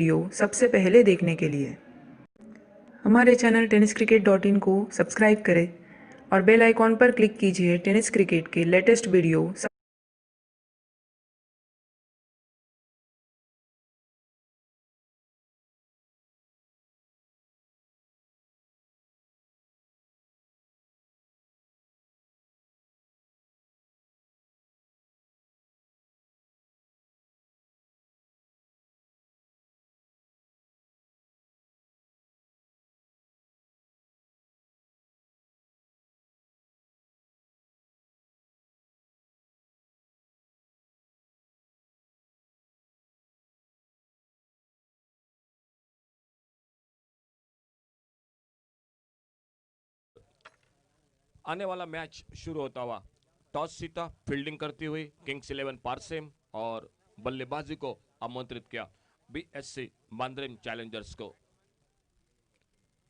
Video सबसे पहले देखने के लिए हमारे चैनल tenniscricket.in को सब्सक्राइब करें और बेल आइकॉन पर क्लिक कीजिए टेनिस क्रिकेट के लेटेस्ट वीडियो आने वाला मैच शुरू होता हुआ टॉस जीता, फील्डिंग करती हुई किंग्स 11 पारसेम और बल्लेबाजी को आमंत्रित किया बीएससी मांद्रेम चैलेंजर्स को।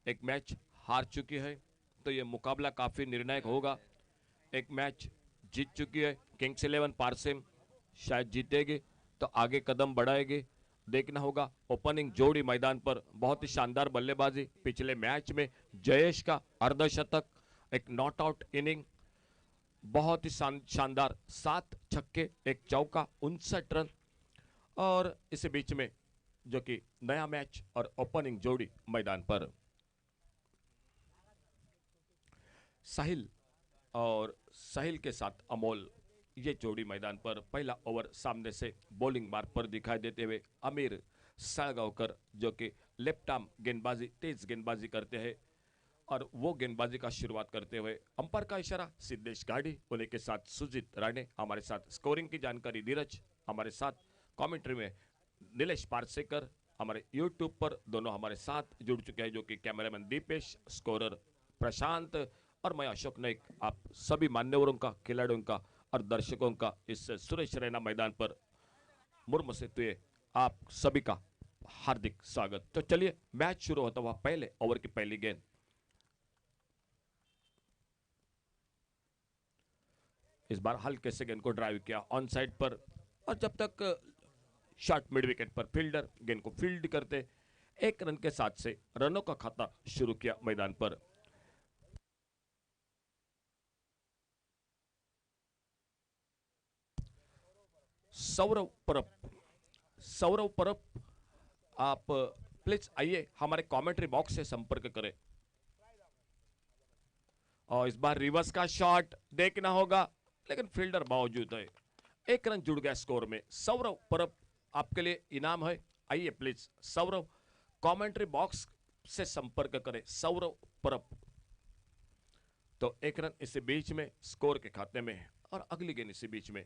एक मैच हार चुकी है तो यह मुकाबला काफी निर्णायक होगा। एक मैच जीत चुकी है किंग्स 11 पारसेम, शायद जीतेगी तो आगे कदम बढ़ाएगी। देखना होगा। ओपनिंग जोड़ी मैदान पर बहुत ही शानदार बल्लेबाजी। पिछले मैच में जयेश का अर्धशतक, एक नॉट आउट इनिंग, बहुत ही शानदार 7 छक्के, एक चौका, 59 रन। और इसी बीच में जो कि नया मैच और ओपनिंग जोड़ी मैदान पर साहिल और साहिल के साथ अमोल, ये जोड़ी मैदान पर पहला ओवर सामने से बॉलिंग मार्ग पर दिखाई देते हुए अमीर साळगावकर जो कि लेफ्ट आर्म गेंदबाजी, तेज गेंदबाजी करते हैं और वो गेंदबाजी का शुरुआत करते हुए अंपायर का इशारा सिद्धेश गाड़ी, उन्हीं के साथ सुजीत राणे, हमारे साथ स्कोरिंग की जानकारी धीरज, हमारे साथ कमेंट्री में नीलेश पारसेकर, हमारे यूट्यूब पर दोनों हमारे साथ जुड़ चुके हैं जो कि कैमरामैन दीपेश, स्कोरर प्रशांत और मैं अशोक नाइक। आप सभी मान्यवरों का, खिलाड़ियों का और दर्शकों का इस सुरेश रैना मैदान पर मुर्म से तुए आप सभी का हार्दिक स्वागत। तो चलिए मैच शुरू होता हुआ पहले ओवर की पहली गेंद। इस बार हल्के से गेंद को ड्राइव किया ऑन साइड पर और जब तक शॉट मिड विकेट पर फील्डर गेंद को फील्ड करते, 1 रन के साथ से रनों का खाता शुरू किया मैदान पर। सौरव परब, सौरव परब, आप प्लीज आइए, हमारे कमेंट्री बॉक्स से संपर्क करें। और इस बार रिवर्स का शॉट देखना होगा लेकिन फील्डर मौजूद है। 1 रन जुड़ गया स्कोर में। सौरव परब, आपके लिए इनाम है। आइए प्लीज सौरव, कमेंट्री बॉक्स से संपर्क करें सौरव परब। तो 1 रन इसी बीच में स्कोर के खाते में है और अगली गेंद इसी बीच में।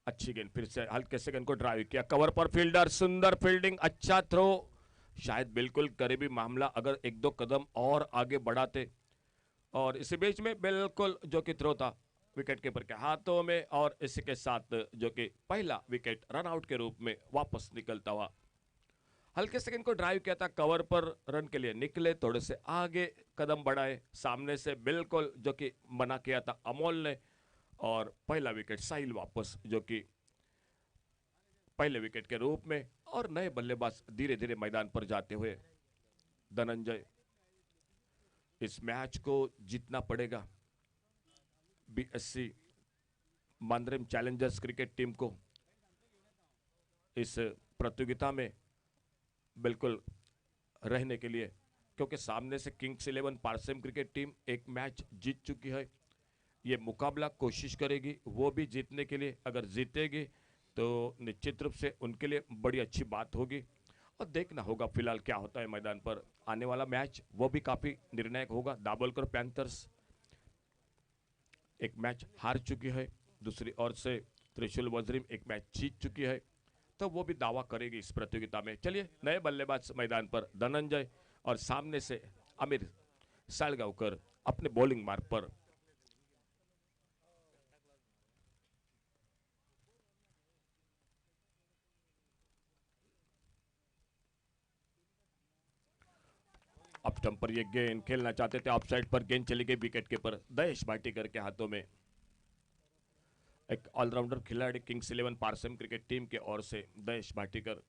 अच्छी गेंद, फिर से हल्के से गेंद को ड्राइव किया, कवर पर फील्डर, सुंदर फील्डिंग, अच्छा थ्रो, शायद बिल्कुल करीबी मामला अगर 1-2 कदम और आगे बढ़ाते। और इसी बीच में बिल्कुल जो कि थ्रो था विकेट कीपर के हाथों में और इसी के साथ जो कि पहला विकेट रन आउट के रूप में वापस निकलता हुआ। हल्के सेकंड को ड्राइव किया था, कवर पर रन के लिए निकले, थोड़े से आगे कदम बढ़ाए, सामने से बिल्कुल जो कि मना किया था अमोल ने और पहला विकेट साहिल वापस जो कि पहले विकेट के रूप में। और नए बल्लेबाज धीरे धीरे मैदान पर जाते हुए धनंजय, इस मैच को जीतना पड़ेगा BSc Mandrem Challengers cricket team को इस प्रतियोगिता में बिल्कुल रहने के लिए, क्योंकि सामने से किंग्स 11 पारसेम क्रिकेट टीम एक मैच जीत चुकी है। ये मुकाबला कोशिश करेगी वो भी जीतने के लिए, अगर जीतेगी तो निश्चित रूप से उनके लिए बड़ी अच्छी बात होगी। और देखना होगा फिलहाल क्या होता है मैदान पर। आने वाला मैच वो भी काफी निर्णायक होगा। दाभोलकर पैंथर्स एक मैच हार चुकी है, दूसरी ओर से त्रिशूल वज्रिम एक मैच जीत चुकी है, तो वो भी दावा करेगी इस प्रतियोगिता में। चलिए नए बल्लेबाज मैदान पर धनंजय और सामने से अमीर साळगावकर अपने बॉलिंग मार्ग पर। अब स्टंप पर ये गेंद खेलना चाहते थे, ऑफ साइड पर गेंद चली गई विकेट कीपर दहेश भाटीकर के हाथों में। एक ऑलराउंडर खिलाड़ी किंग्स 11 पारसम क्रिकेट टीम के ओर से दयेश भाटीकर।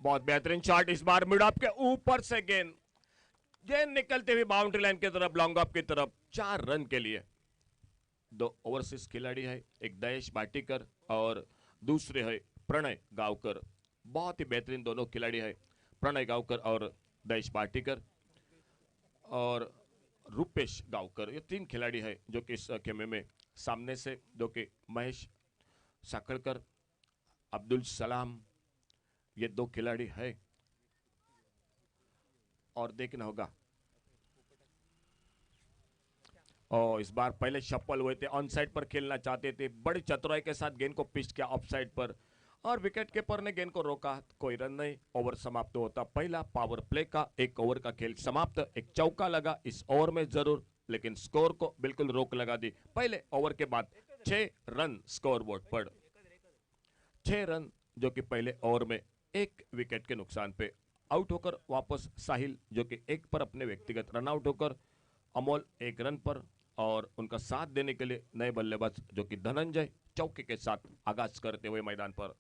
बहुत बेहतरीन शॉट, इस बार मिड ऑफ के ऊपर से गेंद गेंद निकलते हुए बाउंड्री लाइन की तरफ, लॉन्ग ऑफ की तरफ। 4 रन के लिए। 2 ओवरसीज खिलाड़ी है, एक दयेश भाटीकर और दूसरे है प्रणय गावकर। बहुत ही बेहतरीन दोनों खिलाड़ी है, प्रणय गावकर और दयेश भाटीकर और रूपेश गावकर। ये 3 खिलाड़ी है जो कि इस खेमे में सामने से, जो कि महेश साकड़कर, अब्दुल सलाम, ये 2 खिलाड़ी है। और देखना होगा, और इस बार पहले शफल हुए थे, ऑन साइड पर खेलना चाहते थे, बड़ी चतुराई के साथ गेंद को पिच किया ऑफ साइड पर और विकेट कीपर ने गेंद को रोका, कोई रन नहीं। ओवर समाप्त होता पहला पावर प्ले का, 1 ओवर का खेल समाप्त। एक चौका लगा इस ओवर में जरूर, लेकिन स्कोर को बिल्कुल रोक लगा दी। पहले ओवर के बाद 6 रन स्कोर बोर्ड पर, 6 रन, जो कि पहले ओवर में 1 विकेट के नुकसान पे आउट होकर वापस साहिल, जो कि 1 पर अपने व्यक्तिगत रन आउट होकर, अमोल 1 रन पर, और उनका साथ देने के लिए नए बल्लेबाज जो कि धनंजय चौके के साथ आगाज करते हुए मैदान पर।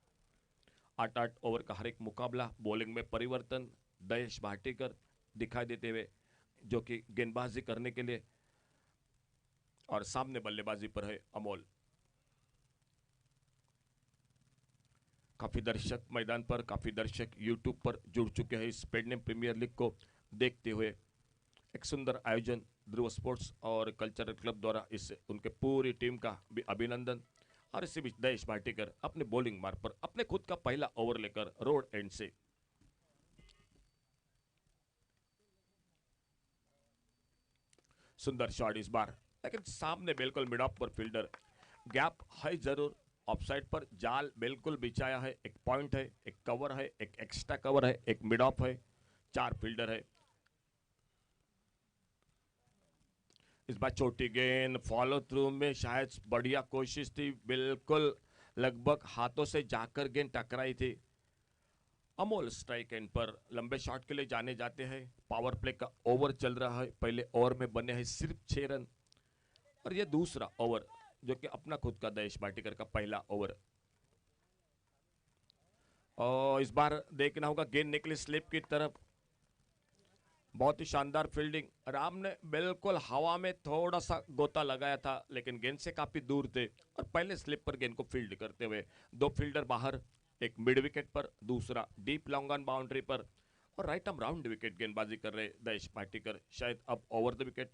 8-8 ओवर का हर एक मुकाबला, बॉलिंग में परिवर्तन, दयेश भाटीकर दिखाई देते हुए जो कि गेंदबाजी करने के लिए, और सामने बल्लेबाजी पर है अमोल। काफी दर्शक मैदान पर, काफी दर्शक यूट्यूब पर जुड़ चुके हैं इस पेडनेम प्रीमियर लीग को देखते हुए। एक सुंदर आयोजन ध्रुव स्पोर्ट्स और कल्चरल क्लब द्वारा इस उनके पूरी टीम का भी अभिनंदन। और इसी बीच दयेश भाटीकर अपने बॉलिंग मार्ग पर अपने खुद का पहला ओवर लेकर रोड एंड से सुंदर शॉट इस बार, लेकिन सामने बिल्कुल मिड ऑफ पर फील्डर, गैप है जरूर, ऑफसाइड पर जाल बिल्कुल बिछाया है, एक पॉइंट है, एक कवर है, एक एक्स्ट्रा कवर है, एक मिड ऑफ है, 4 फील्डर है। इस बार छोटी गेंद फॉलो थ्रू में शायद बढ़िया कोशिश थी, बिल्कुल लगभग हाथों से जाकर गेंद टकराई थी। अमोल स्ट्राइक एंड पर लंबे शॉट के लिए जाने जाते हैं। पावर प्ले का ओवर चल रहा है, पहले ओवर में बने हैं सिर्फ 6 रन, और ये दूसरा ओवर जो कि अपना खुद का दयेश भाटीकर का पहला ओवर। और इस बार देखना होगा, गेंद निकली स्लिप की तरफ, बहुत ही शानदार फील्डिंग। राम ने बिल्कुल हवा में थोड़ा सा गोता लगाया था, लेकिन गेंद से काफी दूर थे, और पहले स्लिप पर गेंद को फील्ड करते हुए 2 फील्डर बाहर, एक मिड विकेट पर, दूसरा डीप लॉन्ग ऑन बाउंड्री पर, और राइट आर्म राउंड विकेट गेंदबाजी कर रहे दयेश भाटीकर, शायद अब over the wicket.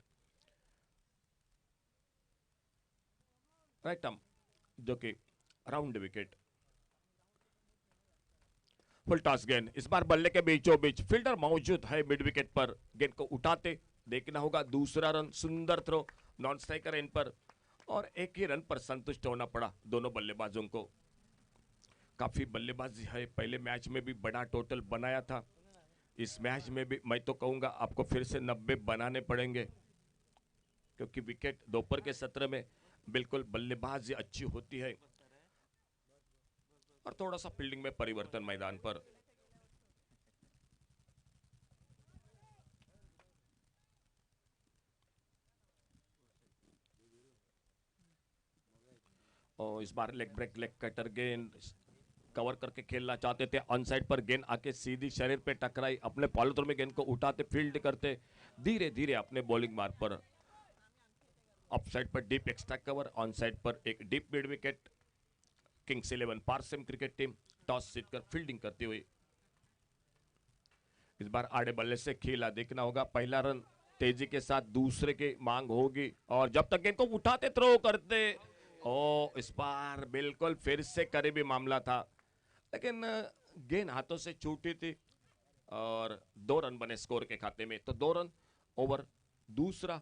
Right arm जो कि राउंड विकेट, फुल टॉस गेंद, इस बार बल्ले के बीचों बीच फील्डर मौजूद है मिड विकेट पर, गेंद को उठाते देखना होगा, दूसरा रन, सुंदर थ्रो नॉन स्ट्राइकर एंड पर, और एक ही रन पर संतुष्ट होना पड़ा दोनों बल्लेबाजों को। काफी बल्लेबाजी है, पहले मैच में भी बड़ा टोटल बनाया था, इस मैच में भी मैं तो कहूंगा आपको फिर से 90 बनाने पड़ेंगे, क्योंकि विकेट दोपहर के सत्र में बिल्कुल बल्लेबाजी अच्छी होती है, और थोड़ा सा फील्डिंग में परिवर्तन मैदान पर। और इस बार लेग ब्रेक, लेग कटर गेंद कवर करके खेलना चाहते थे, ऑन साइड पर गेंद आके सीधी शरीर पे टकराई, अपने पॉलिथ्रो में गेंद को उठाते फील्ड करते धीरे धीरे अपने बॉलिंग मार्ग पर, ऑफ साइड पर deep extra cover, on side पर एक डीप मिड विकेट। किंग्स 11 पारसम क्रिकेट टीम टॉस जीतकर फील्डिंग करती हुई इस बार आड़े बल्ले से खेला, देखना होगा, पहला रन तेजी के साथ दूसरे की मांग होगी, और जब तक गेंद को उठाते थ्रो करते, ओ इस बार बिल्कुल फिर से करीबी मामला था, लेकिन गेंद हाथों से छूटी थी, और 2 रन बने स्कोर के खाते में। तो 2 रन ओवर दूसरा,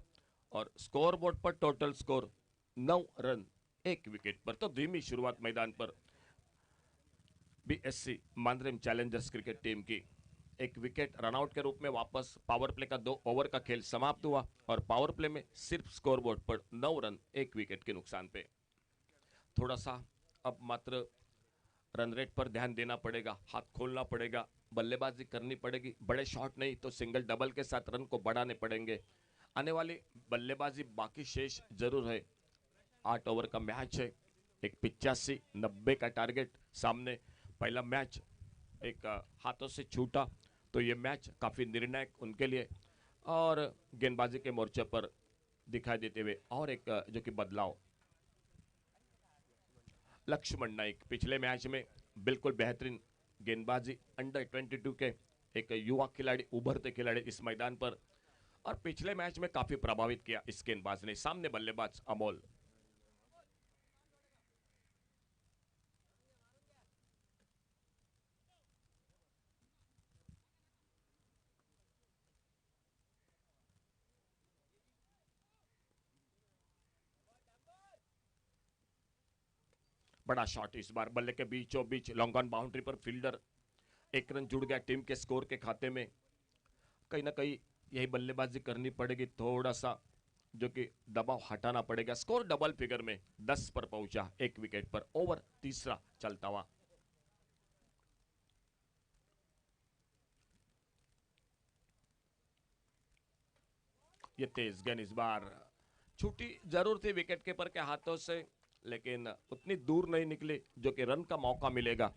और स्कोर बोर्ड पर टोटल स्कोर 9 रन 1 विकेट पर। तो धीमी शुरुआत मैदान पर BSc Mandrem Challengers cricket team की, 1 विकेट रनआउट के रूप में वापस। पावर प्ले का 2 ओवर का खेल समाप्त हुआ, और पावर प्ले में सिर्फ स्कोर बोर्ड पर 9 रन 1 विकेट के नुकसान पे। थोड़ा सा अब मात्र रन रेट पर ध्यान देना पड़ेगा, हाथ खोलना पड़ेगा, बल्लेबाजी करनी पड़ेगी, बड़े शॉट नहीं तो सिंगल डबल के साथ रन को बढ़ाने पड़ेंगे। आने वाली बल्लेबाजी बाकी शेष जरूर है। 8 ओवर का मैच है, एक 85-90 का टारगेट सामने। पहला मैच एक हाथों से छूटा तो ये मैच काफी निर्णायक उनके लिए। और गेंदबाजी के मोर्चे पर दिखाई देते हुए और एक जो कि बदलाव, लक्ष्मण नाइक पिछले मैच में बिल्कुल बेहतरीन गेंदबाजी, अंडर 22 के एक युवा खिलाड़ी, उभरते खिलाड़ी इस मैदान पर, और पिछले मैच में काफी प्रभावित किया इस गेंदबाज ने। सामने बल्लेबाज अमोल। बड़ा शॉट इस बार बल्ले के बीचों बीच, लॉन्ग ऑन बाउंड्री पर फील्डर। एक रन जुड़ गया टीम के स्कोर के खाते में। कहीं ना कहीं यही बल्लेबाजी करनी पड़ेगी, थोड़ा सा जो कि दबाव हटाना पड़ेगा। स्कोर डबल फिगर में 10 पर पहुंचा, 1 विकेट पर। ओवर तीसरा चलता हुआ। ये तेज गेंद इस बार छूटी जरूर थी विकेट कीपर के हाथों से, लेकिन उतनी दूर नहीं निकली जो कि रन का मौका मिलेगा।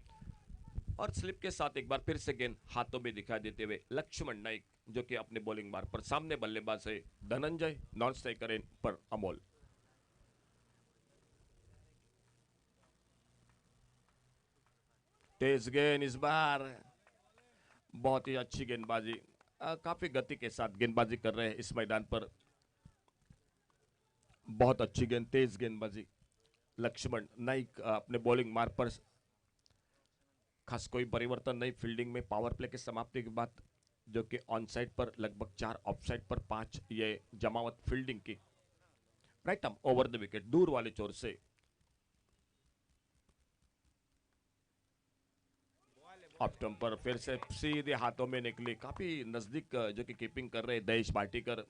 और स्लिप के साथ एक बार फिर से गेंद हाथों में दिखाई देते हुए लक्ष्मण नाइक जो कि अपने बॉलिंग मार्ग पर। सामने बल्लेबाज है धनंजय, नॉन स्ट्राइकर इन पर अमोल। तेज गेंद इस बार, बहुत ही अच्छी गेंदबाजी। काफी गति के साथ गेंदबाजी कर रहे हैं इस मैदान पर। बहुत अच्छी गेंद, तेज गेंदबाजी। लक्ष्मण नाइक अपने बॉलिंग मार्ग पर खास कोई परिवर्तन नहीं फील्डिंग में। पावर प्ले की समाप्ति के बाद जो कि ऑन साइड पर लगभग 4, ऑफ साइड पर 5 ये जमावट फील्डिंग की। Right arm over the wicket, दूर वाले छोर से। ऑफ स्टंप पर फिर से सीधे हाथों में निकली, काफी नजदीक जो कि कीपिंग कर रहे दहेश भाटीकर।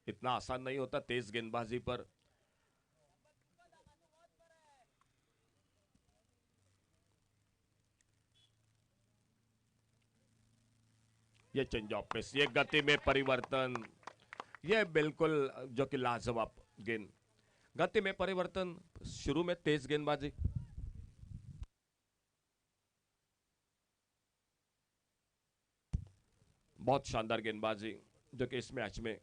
इतना आसान नहीं होता तेज गेंदबाजी पर। ये चेंज ऑफ पेस, ये गति में परिवर्तन, ये बिल्कुल जो कि लाजवाब गेंद। गति में परिवर्तन, शुरू में तेज गेंदबाजी। बहुत शानदार गेंदबाजी जो कि इस मैच में।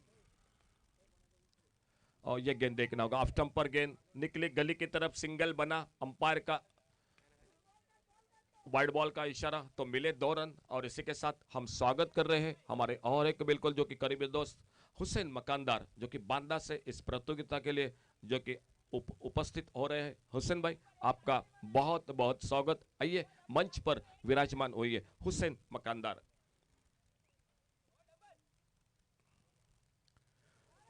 और ये गेंद देखना होगा, ऑफ स्टंप पर गेंद निकली गली की तरफ, सिंगल बना। अंपायर का वाइड बॉल का इशारा तो मिले 2 रन। और इसी के साथ हम स्वागत कर रहे हैं हमारे और एक बिल्कुल जो कि करीबी दोस्त हुसैन मकानदार, जो कि बांदा से इस प्रतियोगिता के लिए जो कि उपस्थित हो रहे हैं। हुसैन भाई आपका बहुत बहुत स्वागत। आइए मंच पर विराजमान होइए हुसैन मकानदार।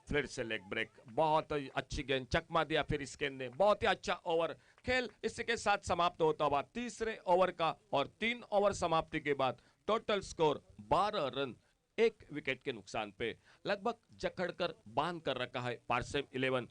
फिर से लेग ब्रेक, बहुत ही अच्छी गेंद, चकमा दिया फिर इस गेंद ने। बहुत ही अच्छा ओवर। खेल इसी के साथ समाप्त होता हुआ तीसरे ओवर का, और 3 ओवर समाप्ति के बाद टोटल स्कोर 12 रन 1 विकेट के नुकसान पे। लगभग जकड़ कर बांध कर रखा है पारसेम 11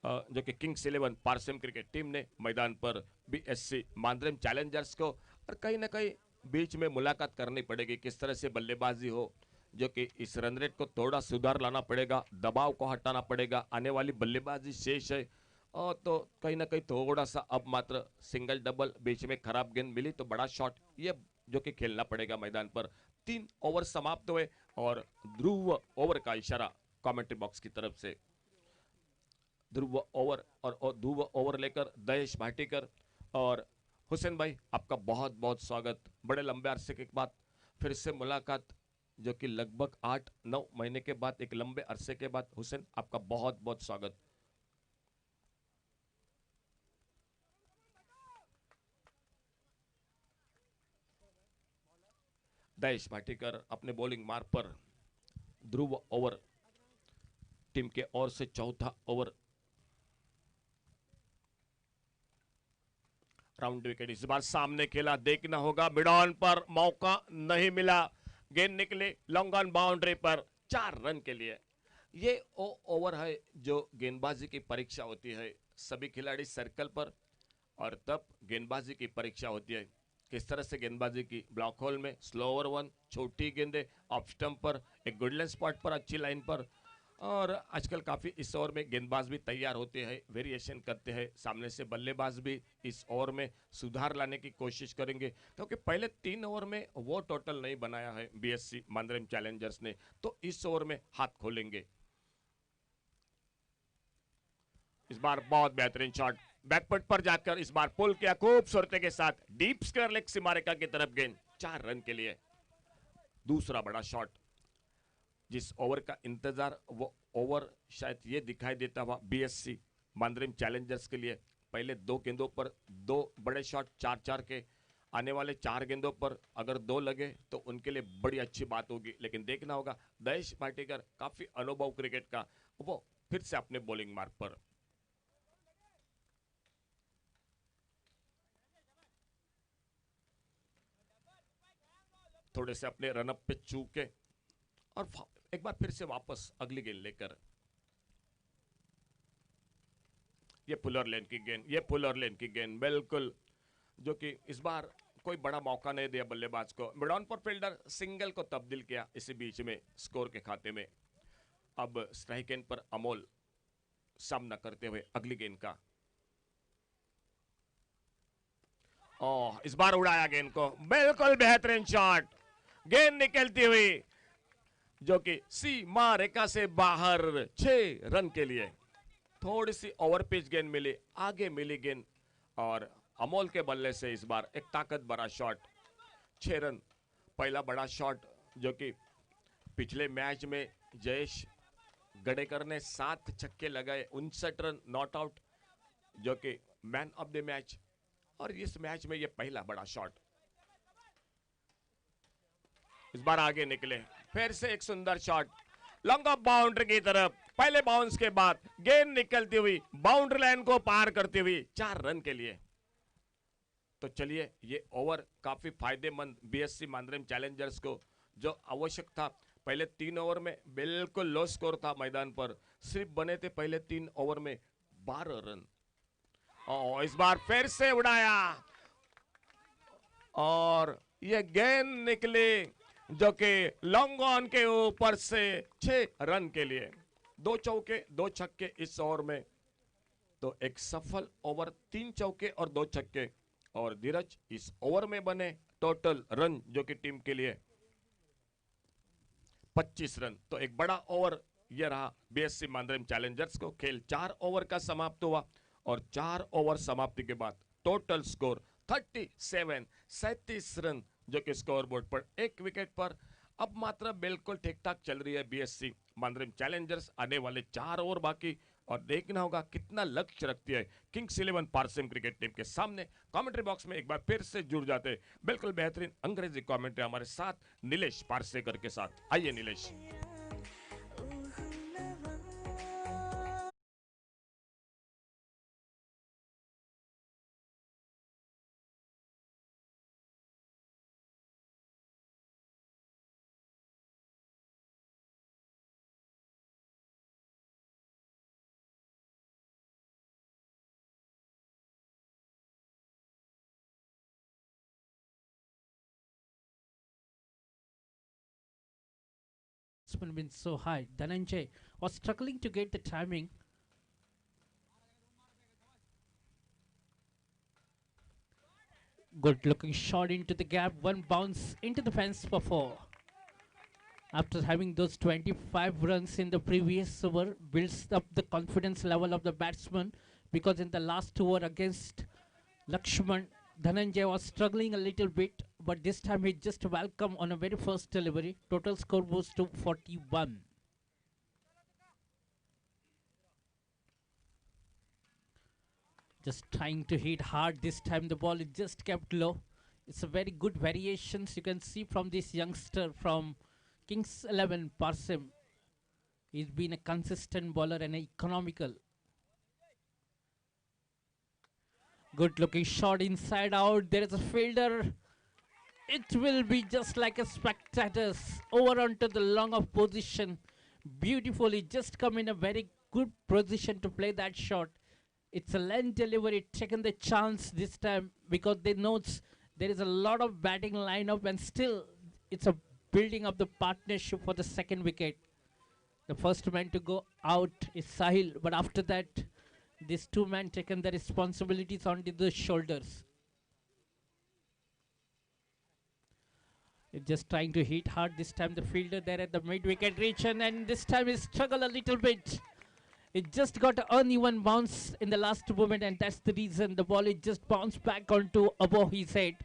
जो कि किंग्स 11 पारसेम क्रिकेट टीम ने मैदान पर बीएससी मांद्रेम चैलेंजर्स को। और कहीं ना कहीं बीच में मुलाकात करनी पड़ेगी किस तरह से बल्लेबाजी हो, जो कि इस रन रेट को थोड़ा सुधार लाना पड़ेगा, दबाव को हटाना पड़ेगा। आने वाली बल्लेबाजी शेष है, और तो कहीं ना कहीं थोड़ा सा अब मात्र सिंगल डबल, बीच में खराब गेंद मिली तो बड़ा शॉट, ये जो कि खेलना पड़ेगा मैदान पर। 3 ओवर समाप्त हुए और ध्रुव ओवर का इशारा कमेंट्री बॉक्स की तरफ से। ध्रुव ओवर और ध्रुव ओवर लेकर दहेश भाटीकर और हुसैन भाई आपका बहुत बहुत स्वागत। बड़े लंबे अरसे के बाद फिर से मुलाकात, जो कि लगभग 8-9 महीने के बाद, एक लंबे अरसे के बाद। हुसैन आपका बहुत बहुत स्वागत। दहेश भाटीकर अपने बॉलिंग मार्ग पर। ध्रुव ओवर टीम के ओर से चौथा ओवर। राउंड विकेट इस बार सामने खेला, देखना होगा। मिड ऑन पर मौका नहीं मिला, गेंद निकले लॉन्ग ऑन बाउंड्री पर 4 रन के लिए। ये वो ओवर है जो गेंदबाजी की परीक्षा होती है। सभी खिलाड़ी सर्कल पर, और तब गेंदबाजी की परीक्षा होती है। किस तरह से गेंदबाजी की, ब्लॉक होल में स्लो ओवर वन, छोटी गेंदे ऑफ स्टंप पर, एक गुडलैंड स्पॉट पर, अच्छी लाइन पर। और आजकल काफ़ी इस ओवर में गेंदबाज भी तैयार होते हैं, वेरिएशन करते हैं, सामने से बल्लेबाज भी इस ओवर में सुधार लाने की कोशिश करेंगे, क्योंकि पहले 3 ओवर में वो टोटल नहीं बनाया है बीएससी मांद्रेम चैलेंजर्स ने, तो इस ओवर में हाथ खोलेंगे। इस बार बहुत बेहतरीन शॉट, बैकफुट पर जाकर इस बार पुल किया खूबसूरती के साथ, डीप स्क्वायर लेग सीमारेखा की तरफ गेंद, 4 रन के लिए। दूसरा बड़ा शॉट, जिस ओवर का इंतजार वो ओवर शायद ये दिखाई देता हुआ बीएससी मांद्रेम चैलेंजर्स के लिए। पहले 2 गेंदों पर 2 बड़े शॉट, 4-4 के। आने वाले 4 गेंदों पर अगर 2 लगे तो उनके लिए बड़ी अच्छी बात होगी, लेकिन देखना होगा दहेश पाटेकर काफी अनुभव क्रिकेट का, वो फिर से अपने बॉलिंग मार्ग पर। थोड़े से अपने रनअप पे चूके और एक बार फिर से वापस अगली गेंद लेकर। ये पुलर लेन की गेंद, ये पुलर लेन की गेंद बिल्कुल, जो कि इस बार कोई बड़ा मौका नहीं दिया बल्लेबाज को। मिड ऑन पर फील्डर सिंगल को तब्दील किया इसी बीच में स्कोर के खाते में। अब स्ट्राइक एंड पर अमोल सामना करते हुए अगली गेंद का। ओह, इस बार उड़ाया गेंद को, बिल्कुल बेहतरीन शॉट, गेंद निकलती हुई जो कि सीमा रेखा से बाहर, 6 रन के लिए। थोड़ी सी ओवर पिच गेंद मिली, आगे मिली गेंद और अमोल के बल्ले से इस बार एक ताकत भरा शॉट, 6 रन। पहला बड़ा शॉट जो कि पिछले मैच में जयेश गडेकर ने 7 छक्के लगाए, 59 रन नॉट आउट, जो कि मैन ऑफ द मैच। और इस मैच में ये पहला बड़ा शॉट। इस बार आगे निकले, फिर से एक सुंदर शॉट, लॉन्ग ऑफ बाउंड्री की तरफ। पहले बाउंस के बाद गेंद निकलती हुई बाउंड्री लाइन को पार करती हुई 4 रन के लिए। तो चलिए, ये ओवर काफी फायदेमंद बीएससी मांद्रेम चैलेंजर्स को, जो आवश्यक था। पहले 3 ओवर में बिल्कुल लो स्कोर था मैदान पर, सिर्फ बने थे पहले 3 ओवर में 12 रन। और इस बार फिर से उड़ाया और ये गेंद निकली जो कि लॉन्ग ऑन के ऊपर से 6 रन के लिए। 2 चौके 2 छक्के इस ओवर में, तो एक सफल ओवर, 3 चौके और 2 छक्के। और धीरज, इस ओवर में बने टोटल रन जो कि टीम के लिए 25 रन। तो एक बड़ा ओवर ये रहा बीएससी मांद्रेम चैलेंजर्स को। खेल 4 ओवर का समाप्त हुआ और 4 ओवर समाप्ति के बाद टोटल स्कोर 37 रन, जो कि स्कोर बोर्ड पर 1 विकेट पर। अब मात्रा बिल्कुल ठीक ठाक चल रही है बीएससी मांद्रेम चैलेंजर्स। आने वाले 4 ओवर बाकी, और देखना होगा कितना लक्ष्य रखती है किंग्स 11 पारसिम क्रिकेट टीम के सामने। कमेंट्री बॉक्स में एक बार फिर से जुड़ जाते हैं बिल्कुल बेहतरीन अंग्रेजी कमेंट्री हमारे साथ नीलेश पारसेकर के साथ। आइए Nilesh. Been so high. Dhananjay was struggling to get the timing. Good looking shot into the gap. One bounce into the fence for 4. After having those 25 runs in the previous over, builds up the confidence level of the batsman, because in the last over against Lakshman, Dhananjay was struggling a little bit, but this time he just welcomed on a very first delivery. Total score was to 41. Just trying to hit hard this time. The ball is just kept low. It's a very good variations you can see from this youngster from Kings 11 Parsim. He's been a consistent bowler and economical. Good looking shot inside out. There is a fielder. It will be just like a spectators over onto the long of position. Beautifully just come in a very good position to play that shot. It's a land delivery, taken the chance this time because they know There is a lot of batting lineup, and still it's a building up the partnership for the second wicket. The first man to go out is Sahil, but after that, these two men taken the responsibilities onto their shoulders. It's just trying to hit hard this time. The fielder there at the mid wicket region, and this time he struggled a little bit. It just got an uneven bounce in the last moment, and that's the reason the ball it just bounced back onto above his head.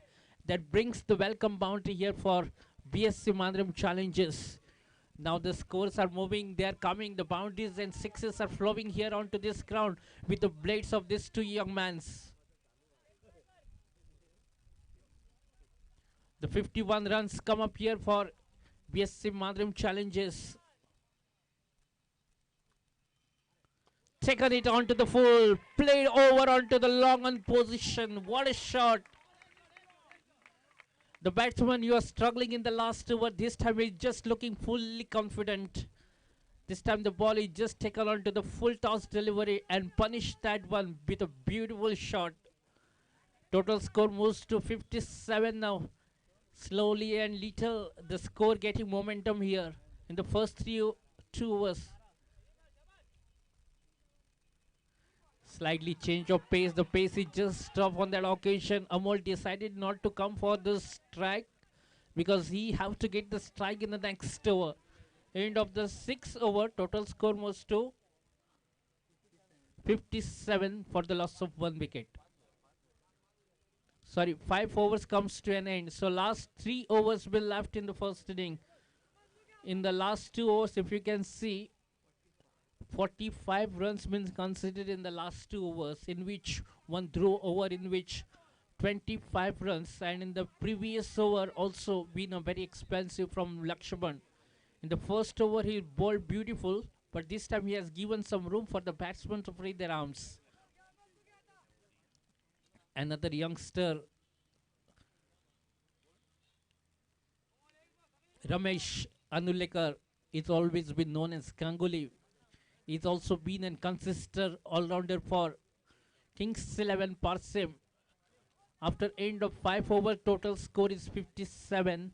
That brings the welcome boundary here for BSC Mandram Challenges. Now the scores are moving, they are coming, the boundaries and sixes are flowing here onto this ground with the blades of these two young men. The 51 runs come up here for BSC Mandram Challenges. Taken it onto the full, played over onto the long on position. What a shot! The batsman, you are struggling in the last over. This time he's just looking fully confident. This time the ball is just taken onto the full toss delivery and punished that one with a beautiful shot. Total score moves to 57 now. Slowly and little, the score getting momentum here in the first two overs. Slightly change of pace. The pace is just tough on that occasion. Amol decided not to come for the strike because he have to get the strike in the next over. End of the 6th over, total score was to 57 for the loss of 1 wicket. Sorry, 5 overs comes to an end. So last 3 overs will left in the first inning. In the last 2 overs, if you can see, 45 runs been considered in the last 2 overs, in which one throw over in which 25 runs, and in the previous over also been a very expensive from Lakshman. In the first over he bowled beautiful, but this time he has given some room for the batsmen to free their arms. Another youngster, Ramesh Anulekar, is always been known as Ganguly. He's also been a consistent all-rounder for Kings 11 Parsim. After end of 5 over, total score is 57.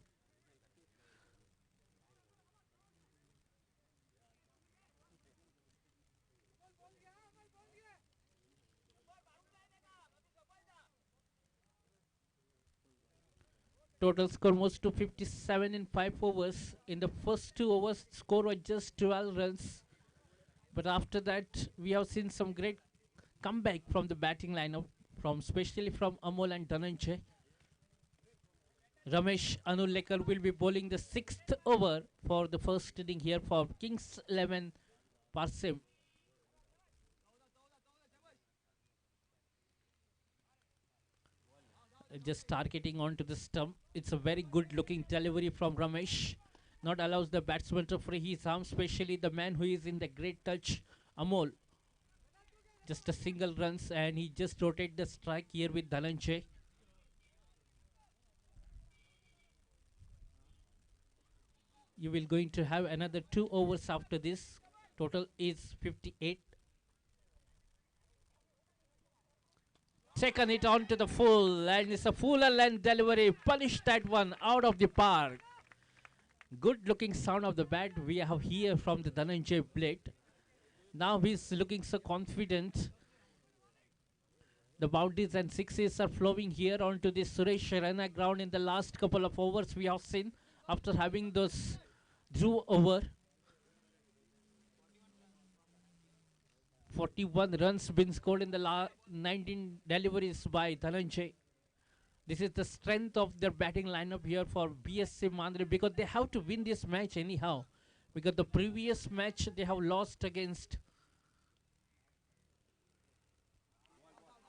Total score moves to 57 in 5 overs. In the first 2 overs, score was just 12 runs. But after that, we have seen some great comeback from the batting lineup, especially from Amol and Dhananjay. Ramesh Anulekar will be bowling the 6th over for the first inning here for Kings 11 Parsim. Just targeting onto the stump. It's a very good looking delivery from Ramesh. Not allows the batsman to free his arm, especially the man who is in the great touch, Amol. Just a single runs, and he just rotated the strike here with Dhananjay. You will going to have another 2 overs after this. Total is 58. Taken it on to the full, and it's a fuller length delivery. Punished that one out of the park. Good looking sound of the bat we have here from the Dhananjay blade. Now he's looking so confident. The boundaries and sixes are flowing here onto the Suresh Raina ground in the last couple of overs we have seen after having those drew over. 41 runs been scored in the 19 deliveries by Dhananjay. This is the strength of their batting lineup here for BSC Mandram, because they have to win this match anyhow. Because the previous match they have lost against.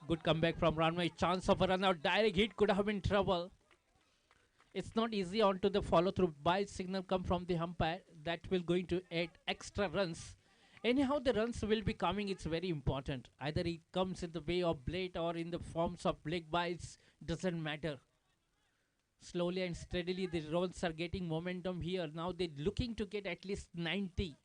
Good comeback from Ranmay. Chance of a run out. Direct hit could have been trouble. It's not easy onto the follow through. By signal come from the umpire. That will going to add extra runs. Anyhow, the runs will be coming. It's very important. Either it comes in the way of blade or in the forms of leg bites. Doesn't matter. Slowly and steadily the runs are getting momentum here. Now they're looking to get at least 90.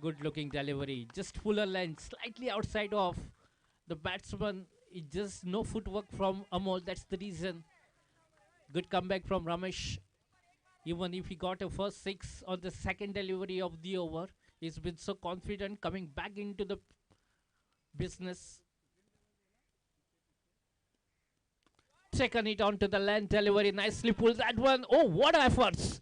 Good looking delivery. Just fuller length, slightly outside of the batsman. It just no footwork from Amol. That's the reason. Good comeback from Ramesh. Even if he got a first six on the second delivery of the over, he's been so confident coming back into the business. Taken it onto the land delivery. Nicely pulls that one. Oh, what efforts!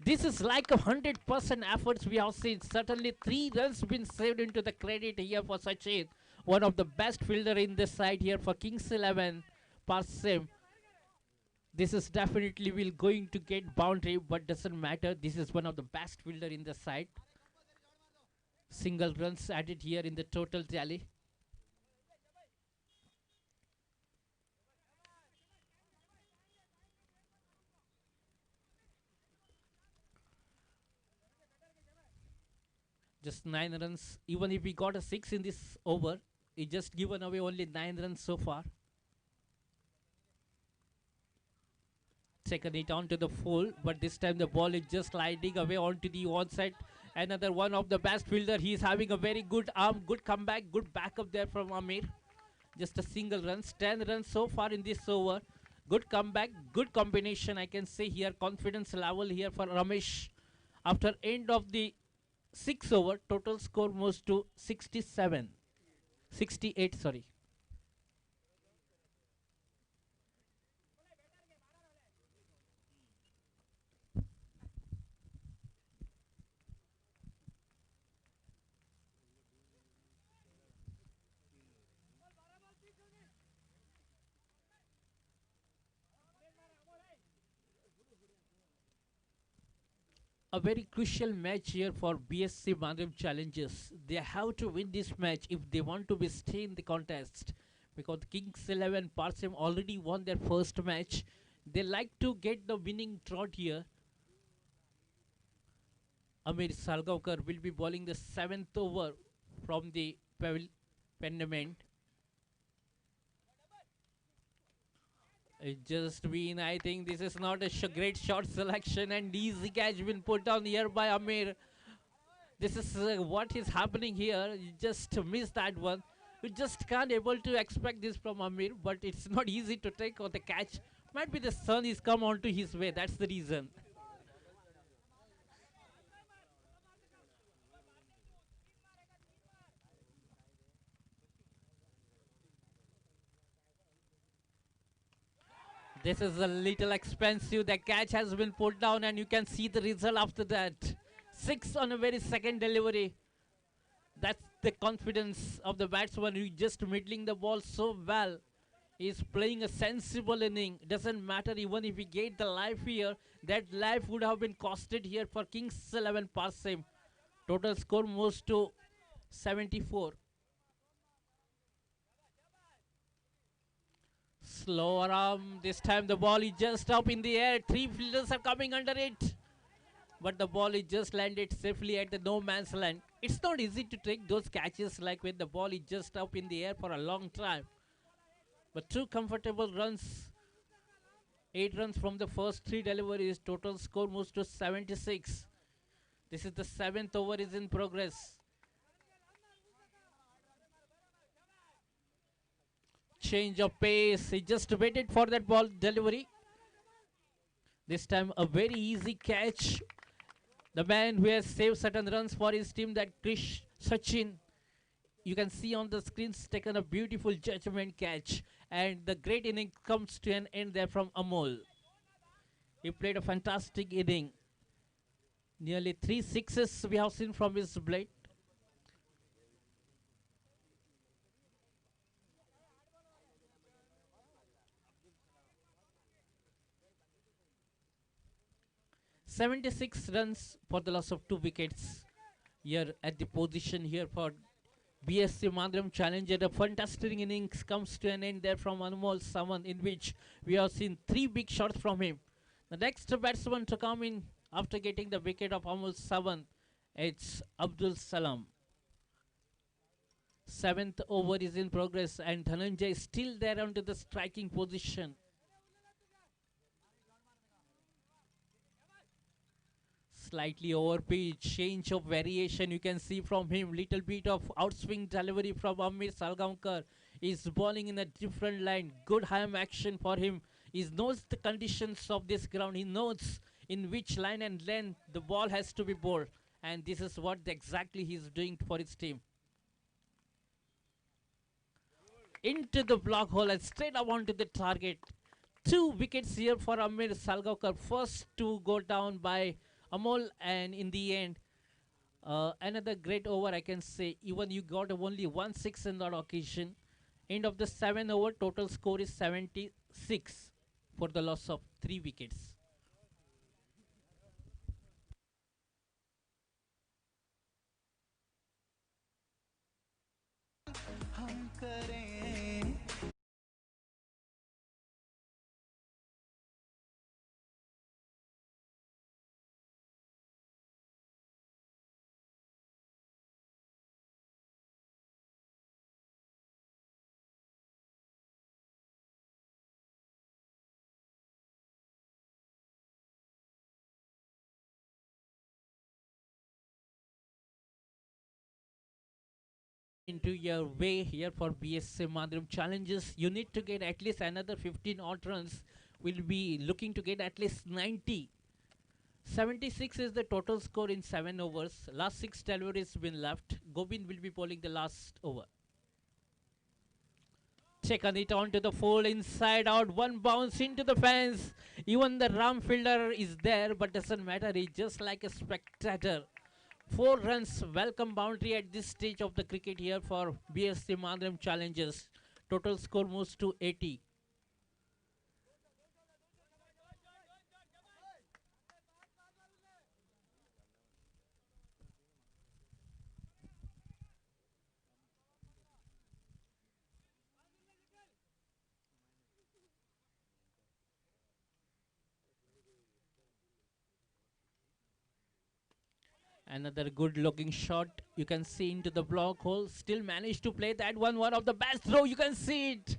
This is like 100% efforts we have seen. Certainly 3 runs been saved into the credit here for Sachin. One of the best fielder in this side here for Kings 11. Parsim. This is definitely will going to get boundary, but doesn't matter. This is one of the best fielder in the side. Single runs added here in the total tally. Just 9 runs. Even if we got a 6 in this over, it just given away only 9 runs so far. Taken it onto the full, but this time the ball is just sliding away onto the onside. Another one of the best fielder. He is having a very good arm, good comeback, good backup there from Amir. Just a single runs, 10 runs so far in this over. Good comeback, good combination. I can say here, confidence level here for Ramesh. After end of the 6 over, total score moves to 68, sorry. A very crucial match here for BSC Mandram Challengers. They have to win this match if they want to be stay in the contest, because Kings 11 Parsim already won their first match. They like to get the winning trot here. Amir Salgaonkar will be bowling the 7th over from the Pendament. It just been, I think this is not a great shot selection, and easy catch been put on here by Amir. This is what is happening here. You just missed that one. You just can't able to expect this from Amir, but it's not easy to take on the catch. Might be the sun is come onto his way. That's the reason. This is a little expensive. The catch has been put down, and you can see the result after that. 6 on a very second delivery. That's the confidence of the batsman who just middling the ball so well. He's playing a sensible inning. Doesn't matter even if he get the life here. That life would have been costed here for Kings 11 Parsim. Total score moves to 74. Slow arm. This time the ball is just up in the air. 3 fielders are coming under it. But the ball is just landed safely at the no man's land. It's not easy to take those catches like when the ball is just up in the air for a long time. But 2 comfortable runs. 8 runs from the first 3 deliveries. Total score moves to 76. This is the 7th over is in progress. Change of pace. He just waited for that ball delivery. This time a very easy catch. The man who has saved certain runs for his team, that Krish Sachin. You can see on the screens taken a beautiful judgment catch. And the great inning comes to an end there from Amol. He played a fantastic inning. Nearly 3 sixes we have seen from his blade. "76 runs for the loss of 2 wickets here at the position here for BSC Mandram Challenger. A fantastic innings comes to an end there from Anmol Saman, in which we have seen 3 big shots from him. The next batsman to come in after getting the wicket of Anmol Saman, it's Abdul Salam. 7th over is in progress, and Dhananjay is still there onto the striking position. Slightly over pitch, change of variation you can see from him. Little bit of outswing delivery from Amir Salgaonkar. Is bowling in a different line. Good ham action for him. He knows the conditions of this ground. He knows in which line and length the ball has to be bowled. And this is what exactly he's doing for his team. Into the block hole and straight up onto the target. 2 wickets here for Amir Salgaonkar. First to go down by Amol, and in the end, another great over I can say. Even you got only 1 6 in that occasion. End of the 7 over, total score is 76 for the loss of 3 wickets. Into your way here for BSC Madram challenges, you need to get at least another 15 odd runs. We'll be looking to get at least 90. 76 is the total score in 7 overs. Last 6 deliveries been left. Govind will be bowling the last over. Taken it onto the full inside out. One bounce into the fence. Even the Ram fielder is there, but doesn't matter. He's just like a spectator. 4 runs, welcome boundary at this stage of the cricket here for BSC Madram challenges. Total score moves to 80. Another good looking shot. You can see into the block hole. Still managed to play that one. One of the best throw. You can see it.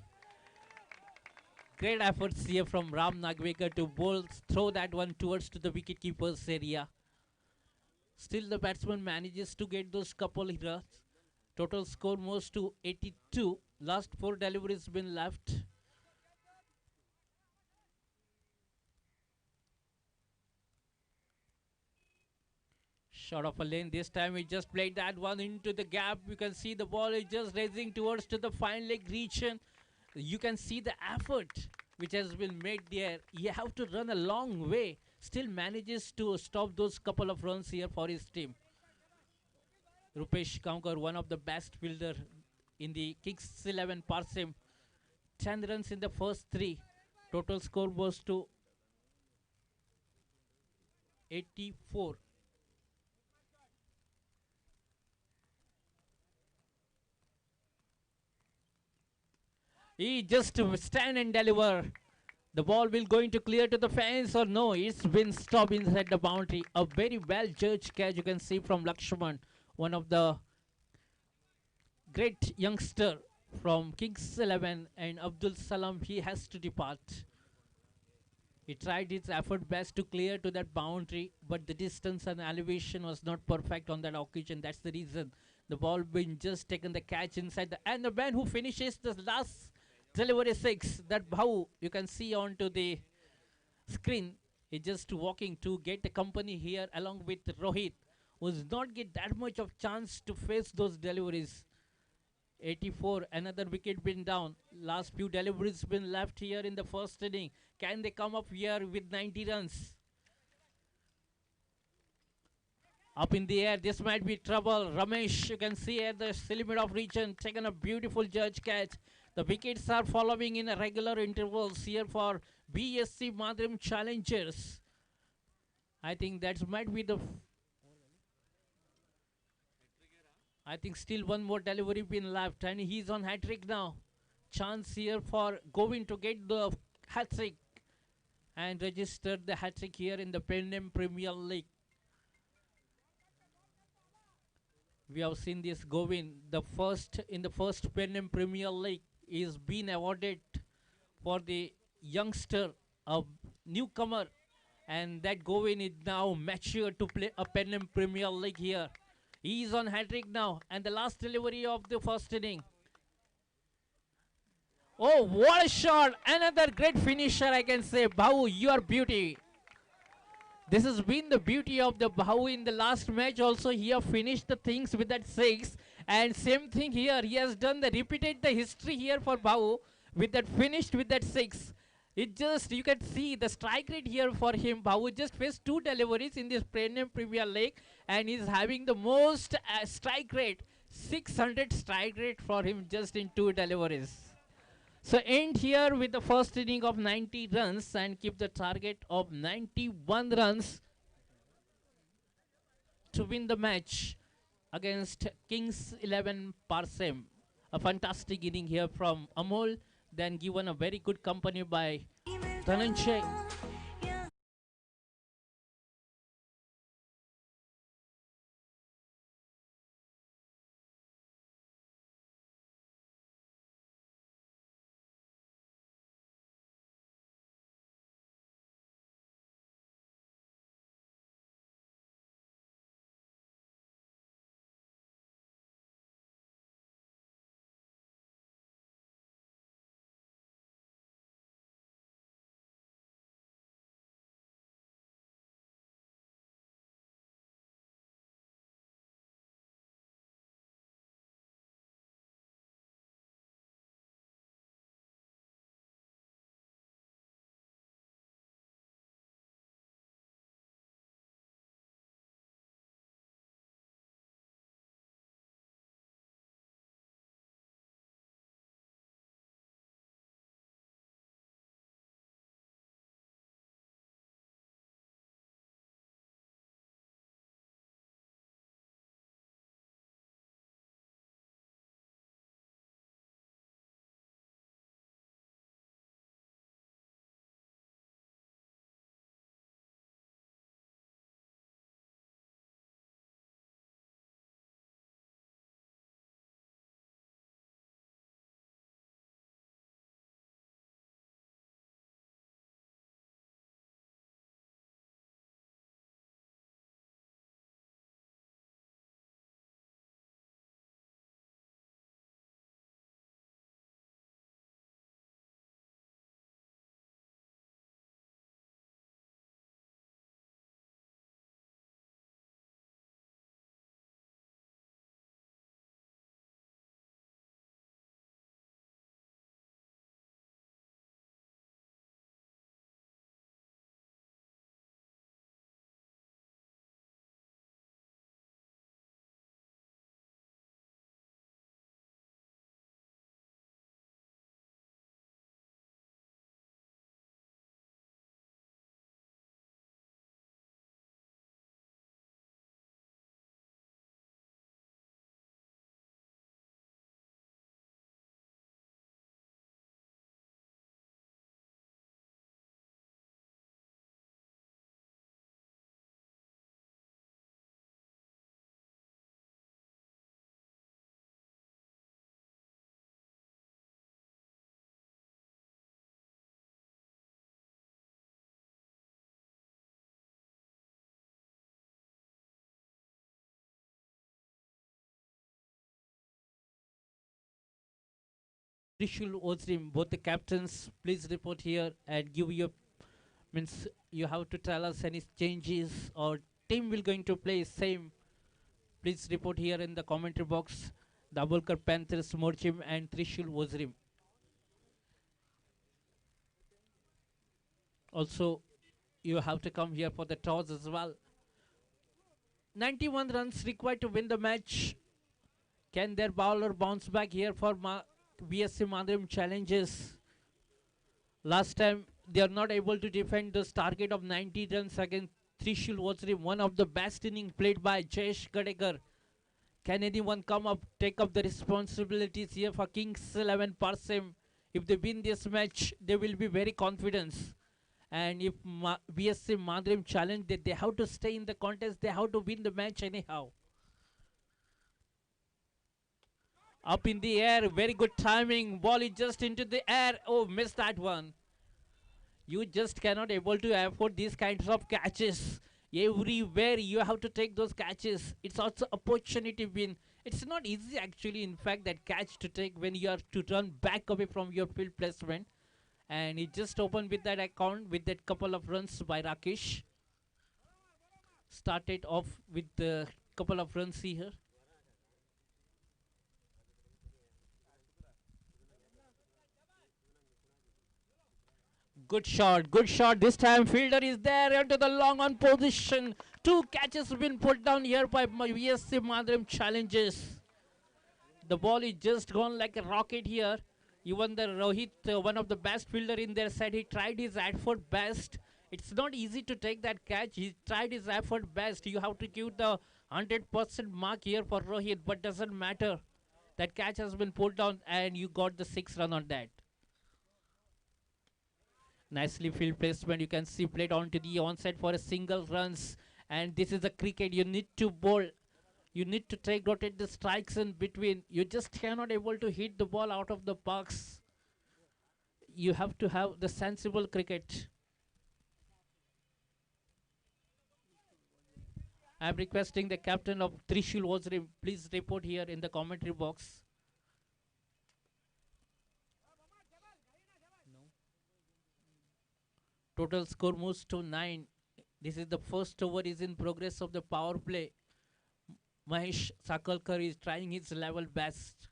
Great efforts here from Ram Nagvekar to bowl, throw that one towards to the wicketkeeper's area. Still the batsman manages to get those couple runs. Total score moves to 82. Last 4 deliveries been left. Short of a lane this time. We just played that one into the gap. You can see the ball is just raising towards to the fine leg region. You can see the effort which has been made there. You have to run a long way. Still manages to stop those couple of runs here for his team. Rupesh Kankar, one of the best fielder in the Kings 11 Parsim. 10 runs in the first 3. Total score was to 84. He just stand and deliver. The ball will going to clear to the fence or no? It's been stopped inside the boundary. A very well judged catch you can see from Lakshman, one of the great youngster from Kings 11, and Abdul Salam, he has to depart. He tried his effort best to clear to that boundary, but the distance and elevation was not perfect on that occasion. That's the reason the ball been just taken the catch inside the, and the man who finishes the last delivery 6, that Bhau you can see onto the screen, is just walking to get the company here along with Rohit, was not get that much of chance to face those deliveries. 84, another wicket been down. Last few deliveries been left here in the first inning. Can they come up here with 90 runs? Up in the air, this might be trouble. Ramesh, you can see at the limit of region, taken a beautiful judge catch. The wickets are following in a regular intervals here for BSC Madram challengers. I think that might be the... I think still one more delivery been left, and he's on hat-trick now. Chance here for Govind to get the hat-trick and register the hat-trick here in the Pennem Premier League. We have seen this Govind, the first in the first Pennem Premier League, is being awarded for the youngster, a newcomer And that Govin is now mature to play a Penland Premier League here. He is on hat-trick now, and the last delivery of the first inning. Oh, what a shot! Another great finisher, I can say. Bhau, your beauty. This has been the beauty of the Bhau in the last match. Also, he have finished the things with that 6. And same thing here. He has done the repeated the history here for Bhau with that finished with that 6. It just, you can see the strike rate here for him. Bhau just faced 2 deliveries in this Penland Premier League, and he's having the most strike rate. 600 strike rate for him just in 2 deliveries. So end here with the first inning of 90 runs and keep the target of 91 runs to win the match against Kings 11 Parsem. A fantastic inning here from Amol, then given a very good company by Dhananjay. Trishul Ozrim, both the captains, please report here and give your, means you have to tell us any changes or team will going to play same. Please report here in the commentary box. Dabholkar Panthers, Morchim and Trishul Ozrim. Also, you have to come here for the toss as well. 91 runs required to win the match. Can their bowler bounce back here for VSC Mandrim challenges? Last time they are not able to defend this target of 90 runs against Trishul Ozrim, one of the best innings played by Jayesh Gadekar. Can anyone come up, take up the responsibilities here for Kings 11 Parsem? If they win this match, they will be very confident. And if VSC Mandrim challenge, they have to stay in the contest, they have to win the match anyhow. Up in the air, very good timing. Ball is just into the air. Oh, missed that one. You just cannot able to afford these kinds of catches. Everywhere you have to take those catches. It's also opportunity win. It's not easy actually, in fact, that catch to take when you are to run back away from your field placement. And he just opened with that account with that couple of runs by Rakesh. Started off with a couple of runs here. Good shot, good shot. This time fielder is there into the long on position. Two catches have been put down here by VSC Madrim Challenges. The ball is just gone like a rocket here. Even the Rohit, one of the best fielder in their side, he tried his effort best. It's not easy to take that catch. He tried his effort best. You have to give the 100% mark here for Rohit, but doesn't matter. That catch has been pulled down and you got the 6 run on that. Nicely field placement. You can see played onto the onside for a single runs. And this is a cricket. You need to bowl. You need to rotate the strikes in between. You just cannot able to hit the ball out of the box. You have to have the sensible cricket. I am requesting the captain of Trishul Ozrim, please report here in the commentary box. Total score moves to 9. This is the first over is in progress of the power play. Mahesh Sakalkar is trying his level best.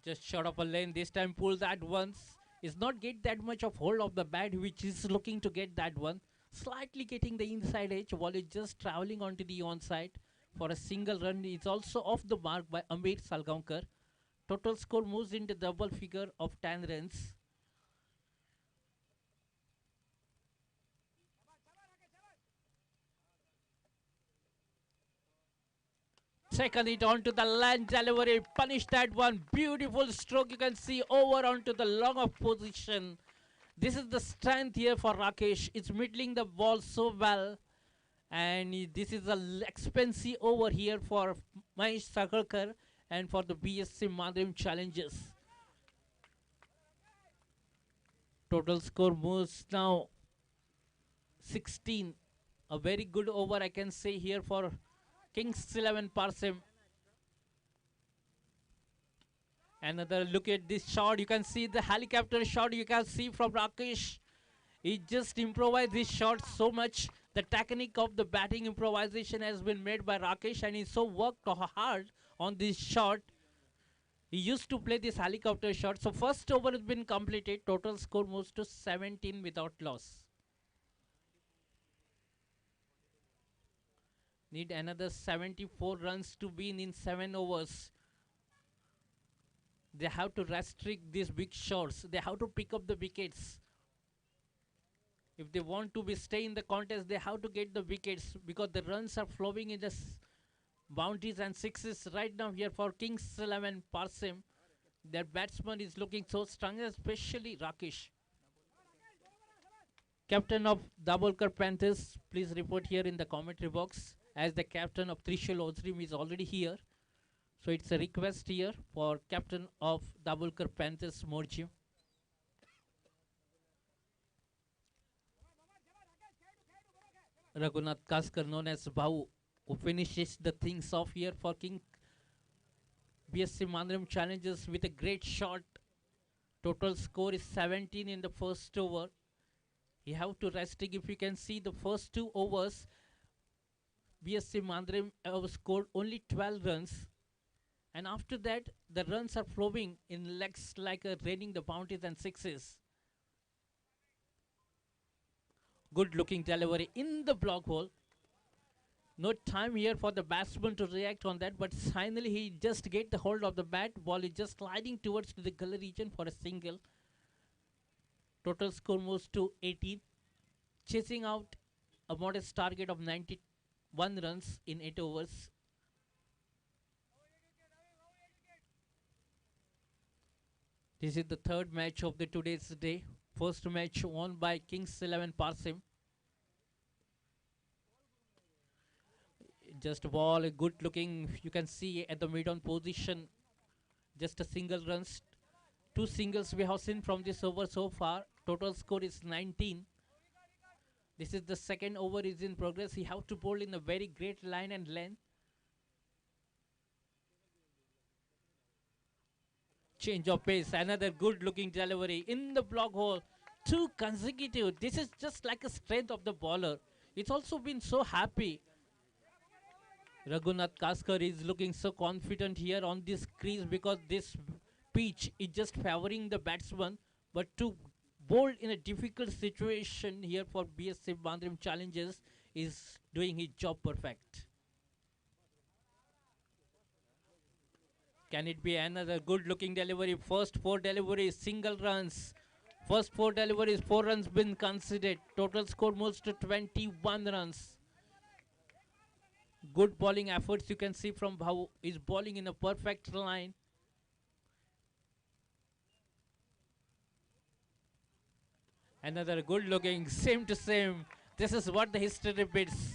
Just short of a lane. This time pull that once. Is not get that much of hold of the bat, which is looking to get that one. Slightly getting the inside edge while it's just traveling onto the onside for a single run. It's also off the mark by Amir Salgaonkar. Total score moves into double figure of 10 runs. Second it onto the land delivery. Punish that one. Beautiful stroke. You can see over onto the long of position. This is the strength here for Rakesh. It's middling the ball so well. And this is an expensive over here for Mahesh Sakalkar and for the BSC Madrim Challenges. Total score moves now 16. A very good over I can say here for Kings 11 Parsim. Another look at this shot. You can see the helicopter shot. You can see from Rakesh. He just improvised this shot so much. The technique of the batting improvisation has been made by Rakesh, and he so worked hard on this shot. He used to play this helicopter shot. So first over has been completed. Total score moves to 17 without loss. Need another 74 runs to win in 7 overs. They have to restrict these big shots. They have to pick up the wickets. If they want to stay in the contest, they have to get the wickets because the runs are flowing in the bounties and sixes right now here for Kings 11 Parsim. Their batsman is looking so strong, especially Rakesh. Captain of Dabolkar Panthers, please report here in the commentary box, as the captain of Trishul Ozrim is already here. So it's a request here for captain of Dabolkar Panthers, Morji. Raghunath Kaskar, known as Bau, who finishes the things off here for King BSC Mandram Challenges with a great shot. Total score is 17 in the first over. You have to restrict. If you can see the first 2 overs, BSC Mandram scored only 12 runs. And after that, the runs are flowing in legs like raining the bounties and sixes. Good looking delivery in the block hole. No time here for the batsman to react on that, but finally he just get the hold of the bat. Ball is just sliding towards the gully region for a single. Total score moves to 18. Chasing out a modest target of 91 runs in 8 overs. This is the third match of the today's day. First match won by Kings 11 Parsim. Just a ball, a good looking, you can see at the mid-on position, just a single runs. Two singles we have seen from this over so far. Total score is 19. This is the second over is in progress. He have to bowl in a very great line and length. Change of pace, another good looking delivery in the block hole. Two consecutive. This is just like a strength of the bowler. It's also been so happy. Raghunath Kaskar is looking so confident here on this crease because this pitch is just favoring the batsman. But to bowl in a difficult situation here for BSC Bandrim Challenges is doing his job perfect. Can it be another good looking delivery? First four deliveries, single runs. First four deliveries, 4 runs been considered. Total score moves to 21 runs. Good bowling efforts you can see from how he's bowling in a perfect line. Another good looking, same to same. This is what the history repeats.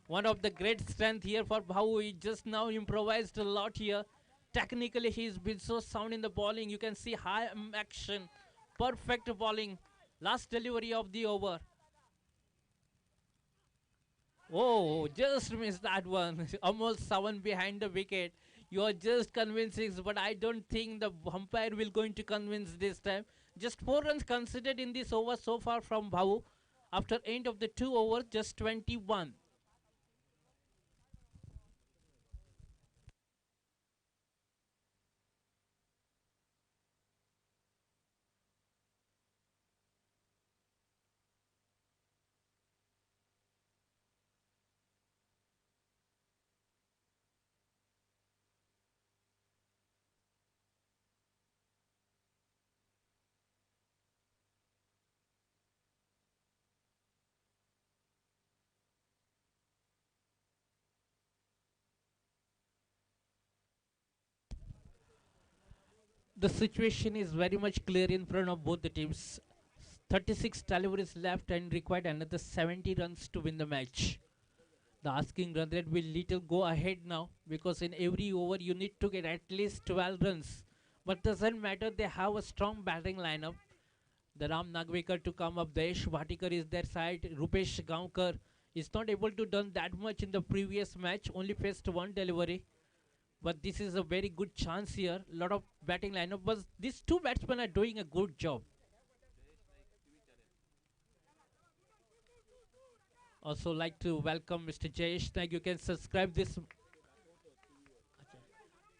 One of the great strength here for Bhau. He just now improvised a lot here. Technically he's been so sound in the bowling. You can see high action, perfect bowling. Last delivery of the over. Oh, just missed that one. Almost 7 behind the wicket. You are just convincing, but I don't think the umpire will going to convince this time. Just 4 runs considered in this over so far from Bhau. After end of the 2 overs, just 21. The situation is very much clear in front of both the teams. 36 deliveries left and required another 70 runs to win the match. The asking run rate will little go ahead now because in every over you need to get at least 12 runs. But doesn't matter, they have a strong batting lineup. The Ram Nagvekar to come up, Desh Bhatikar is their side, Rupesh Gaonkar is not able to done that much in the previous match, only faced one delivery. But this is a very good chance here, lot of batting lineup, but these two batsmen are doing a good job. Also like to welcome Mr. Jayesh Naik. You can subscribe this.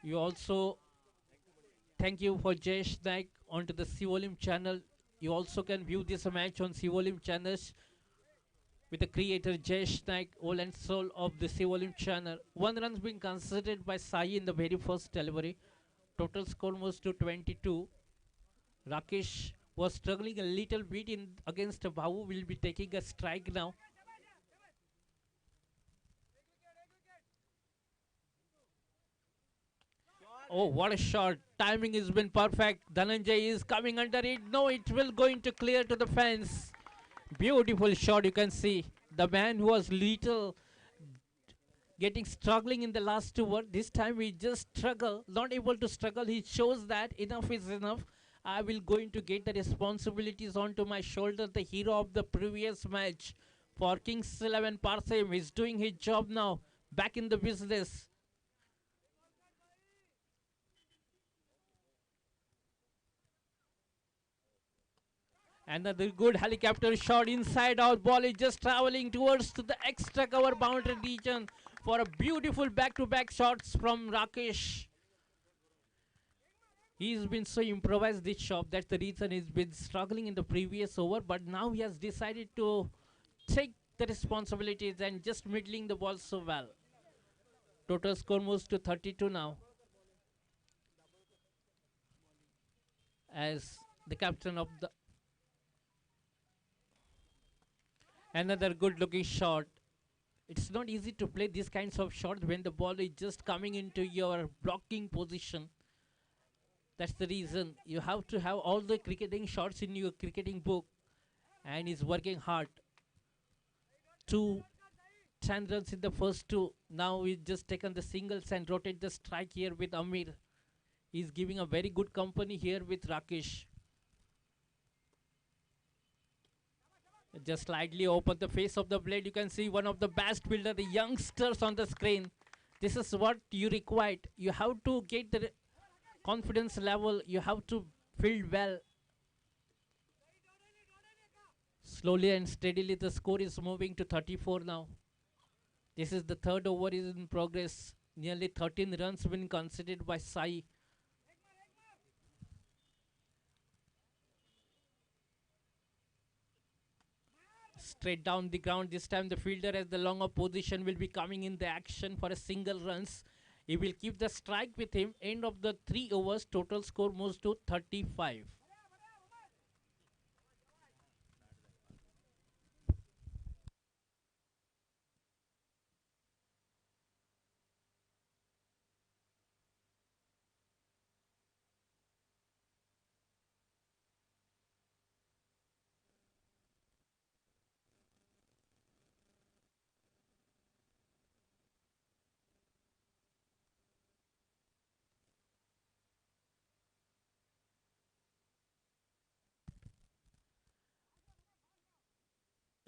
You also thank you for Jayesh Naik onto the Sivolim channel. You also can view this match on Sivolim channels with the creator Jayesh Naik, all and soul of the Sivolim channel. 1 run being considered by Sai in the very first delivery. Total score moves to 22. Rakesh was struggling a little bit in against Bhau. Will be taking a strike now. Oh, what a shot. Timing has been perfect. Dhananjay is coming under it. No, it will going to clear to the fence. Beautiful shot, you can see. The man who was little getting struggling in the last over. This time he just struggle, not able to struggle. He shows that enough is enough. I will going to get the responsibilities onto my shoulder. The hero of the previous match for Kings 11 Parsim is doing his job now. Back in the business. Another good helicopter shot inside out. Ball is just traveling towards to the extra cover boundary region for a beautiful back-to-back shots from Rakesh. He's been so improvised this shot. That's the reason he's been struggling in the previous over. But now he has decided to take the responsibilities and just middling the ball so well. Total score moves to 32 now. As the captain of the another good looking shot. It's not easy to play these kinds of shots when the ball is just coming into your blocking position. That's the reason you have to have all the cricketing shots in your cricketing book, and he's working hard to 10 runs in the first two. Now he's just taken the singles and rotate the strike here with Amir. He's giving a very good company here with Rakesh. Just slightly open the face of the blade. You can see one of the best builder, the youngsters on the screen. This is what you required. You have to get the confidence level. You have to field well. Slowly and steadily the score is moving to 34 now. This is the third over is in progress. Nearly 13 runs been considered by Sai. Straight down the ground. This time the fielder as the longer position will be coming in the action for a single runs. He will keep the strike with him. End of the 3 overs. Total score moves to 35.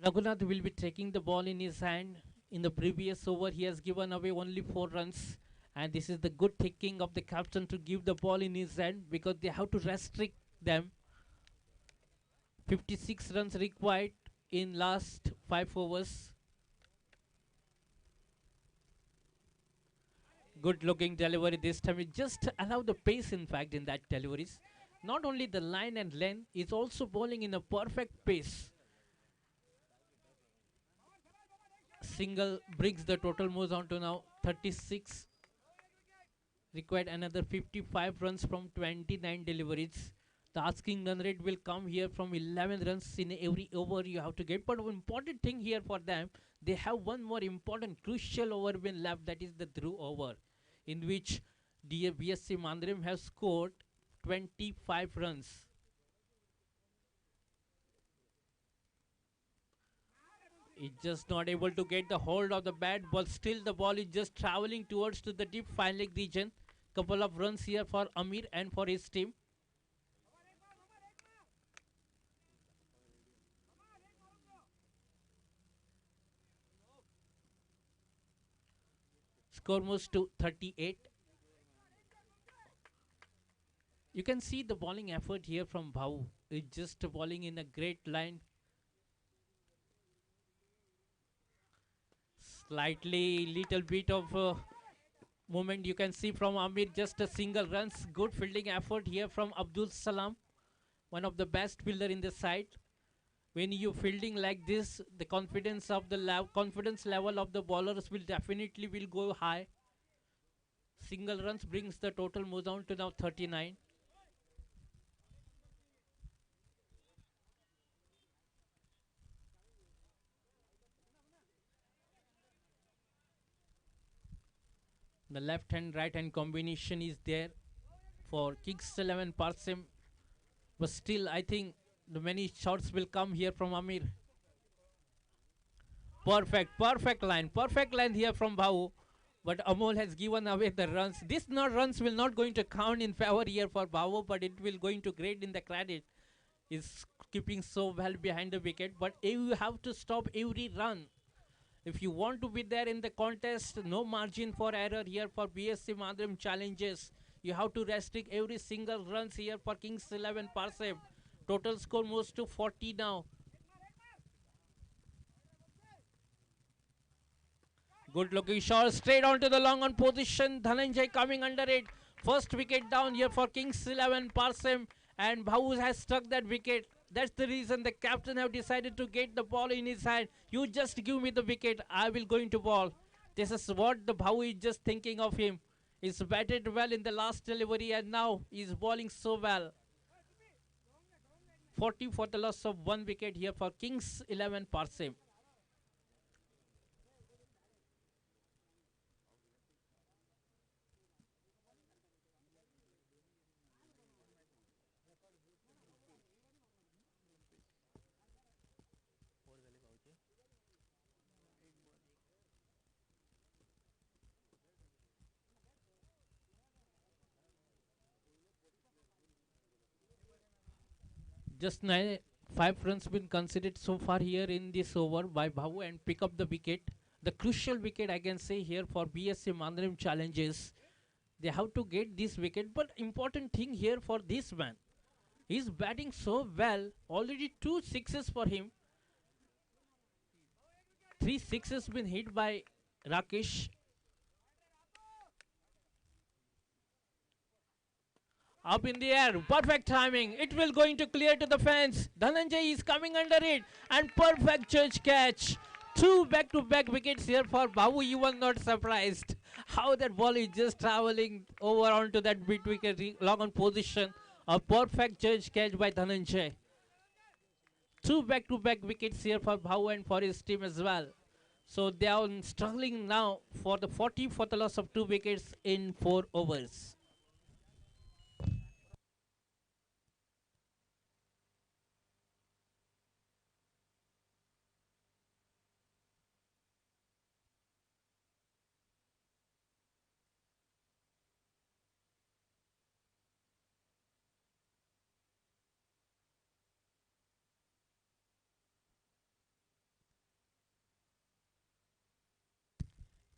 Raghunath will be taking the ball in his hand. In the previous over, he has given away only 4 runs. And this is the good thinking of the captain to give the ball in his hand because they have to restrict them. 56 runs required in last 5 overs. Good looking delivery this time. It just allow the pace in fact in that deliveries. Not only the line and length, is also bowling in a perfect pace. Single brings the total moves on to now 36. Required another 55 runs from 29 deliveries. The asking run rate will come here from 11 runs in every over you have to get. But one important thing here for them, they have one more important crucial over been left, that is the Dhruv over, in which BSC Mandrim has scored 25 runs. It's just not able to get the hold of the bat, but still the ball is just traveling towards to the deep fine leg region. Couple of runs here for Amir and for his team. Score moves to 38. You can see the bowling effort here from Bhau. It's just bowling in a great line. Slightly little bit of movement you can see from Amir, just a single runs. Good fielding effort here from Abdul Salam, one of the best fielder in the side. When you fielding like this, the confidence of the confidence level of the bowlers will definitely will go high. Single runs brings the total moves down to now 39. The left hand right hand combination is there for Kings 11 Parsim, but still I think the many shots will come here from Amir. Perfect line here from Bhau, but Amol has given away the runs. These runs will not going to count in favor here for Bhau, but it will going to grade in the credit. Is keeping so well behind the wicket, but you have to stop every run. If you want to be there in the contest, no margin for error here for BSC Mandrim challenges. You have to restrict every single runs here for Kings 11 Parsim. Total score moves to 40 now. Good looking shot straight onto the long on position. Dhananjay coming under it. First wicket down here for Kings 11 Parsim, and Bhau has struck that wicket. That's the reason the captain have decided to get the ball in his hand. You just give me the wicket, I will going to ball. This is what the Bhau is just thinking of him. He's batted well in the last delivery and now he's bowling so well. 40 for the loss of 1 wicket here for Kings 11 Parsim. Just 5 runs been considered so far here in this over by Bhavu and pick up the wicket. The crucial wicket I can say here for BSC Mandarim challenges. They have to get this wicket, but important thing here for this man. He's batting so well. Already 2 sixes for him. 3 sixes been hit by Rakesh. Up in the air, perfect timing. It will going to clear to the fence. Dhananjay is coming under it and perfect judge catch. 2 back-to-back wickets here for Babu. You were not surprised how that ball is just traveling over onto that mid wicket long on position. A perfect judge catch by Dhananjay. 2 back-to-back wickets here for Babu and for his team as well. So they are struggling now for the 40 for the loss of 2 wickets in 4 overs.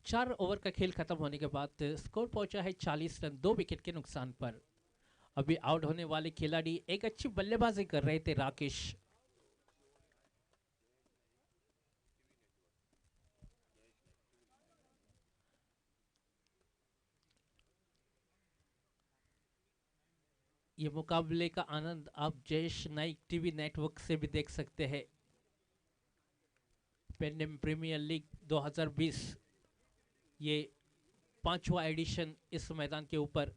चार over का खेल खत्म होने के बाद score पहुंचा है 40 run 2 wicket के नुकसान पर। अभी आउट होने वाले खिलाड़ी एक अच्छी बल्लेबाजी कर रहे थे राकेश। ये मुकाबले का आनंद आप जयेश नाइक टीवी नेटवर्क से भी देख सकते हैं। पेंडेम प्रीमियर लीग 2020 ये 5वां एडिशन इस मैदान के ऊपर।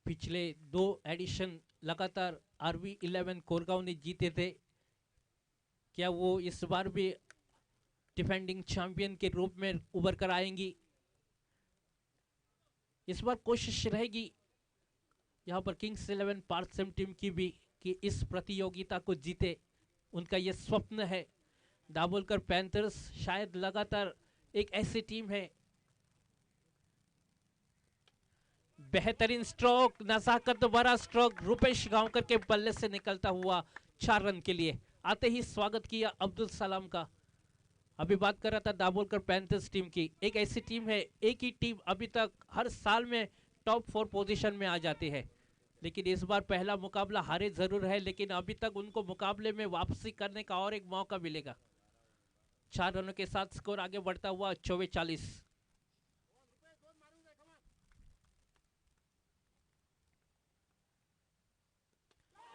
पिछले 2 एडिशन लगातार RV11 कोरगांव ने जीते थे। क्या वो इस बार भी डिफेंडिंग चैंपियन के रूप में उभर कर आएंगी? इस बार कोशिश रहेगी यहाँ पर किंग्स 11 पार्थिव टीम की भी कि इस प्रतियोगिता को जीते। उनका ये स्वप्न है। दाभोलकर पैंथर्स शायद लगातार एक ऐसी टीम है। बेहतरीन स्ट्रोक, नजाकत भरा स्ट्रोक रुपेश गांवकर के बल्ले से निकलता हुआ 4 रन के लिए। आते ही स्वागत किया अब्दुल सलाम का। अभी बात कर रहा था दाभोलकर पैंथर्स टीम की। एक ऐसी टीम है, एक ही टीम अभी तक हर साल में टॉप 4 पोजीशन में आ जाती है, लेकिन इस बार पहला मुकाबला हारे जरूर है, लेकिन अभी तक उनको मुकाबले में वापसी करने का और एक मौका मिलेगा। 4 रनों के साथ स्कोर आगे बढ़ता हुआ 44।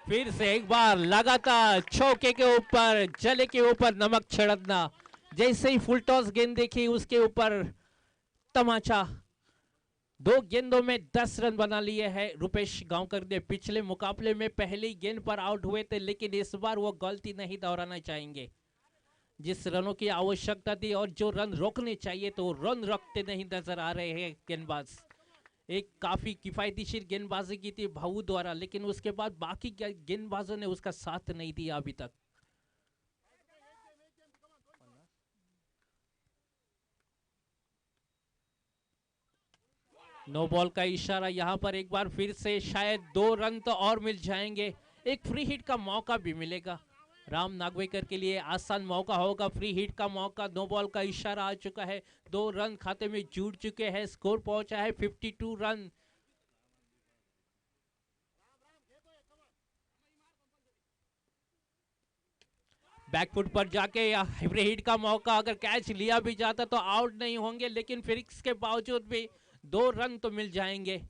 फिर से एक बार लगातार चौके के ऊपर, जले के ऊपर नमक छिड़कना। जैसे ही फुल टॉस गेंद देखी उसके ऊपर तमाचा। 2 गेंदों में 10 रन बना लिए हैं रुपेश गांवकर ने। पिछले मुकाबले में पहली गेंद पर आउट हुए थे, लेकिन इस बार वो गलती नहीं दोहराना चाहेंगे। जिस रनों की आवश्यकता थी और जो रन रोकने चाहिए तो रन रोकते नहीं नजर आ रहे हैं गेंदबाज। एक काफी किफायतीशीर गेंदबाजी की थी भाऊ द्वारा, लेकिन उसके बाद बाकी गेंदबाजों ने उसका साथ नहीं दिया अभी तक। नो बॉल का इशारा। यहां पर एक बार फिर से शायद 2 रन तो और मिल जाएंगे। एक फ्री हिट का मौका भी मिलेगा राम नागवेकर के लिए। आसान मौका होगा, फ्री हिट का मौका। नो बॉल का इशारा आ चुका है। 2 रन खाते में जुड़ चुके हैं। स्कोर पहुंचा है 52 रन। बैकफुट पर जाके या फ्री हिट का मौका, अगर कैच लिया भी जाता तो आउट नहीं होंगे, लेकिन फिर इसके बावजूद भी 2 रन तो मिल जाएंगे।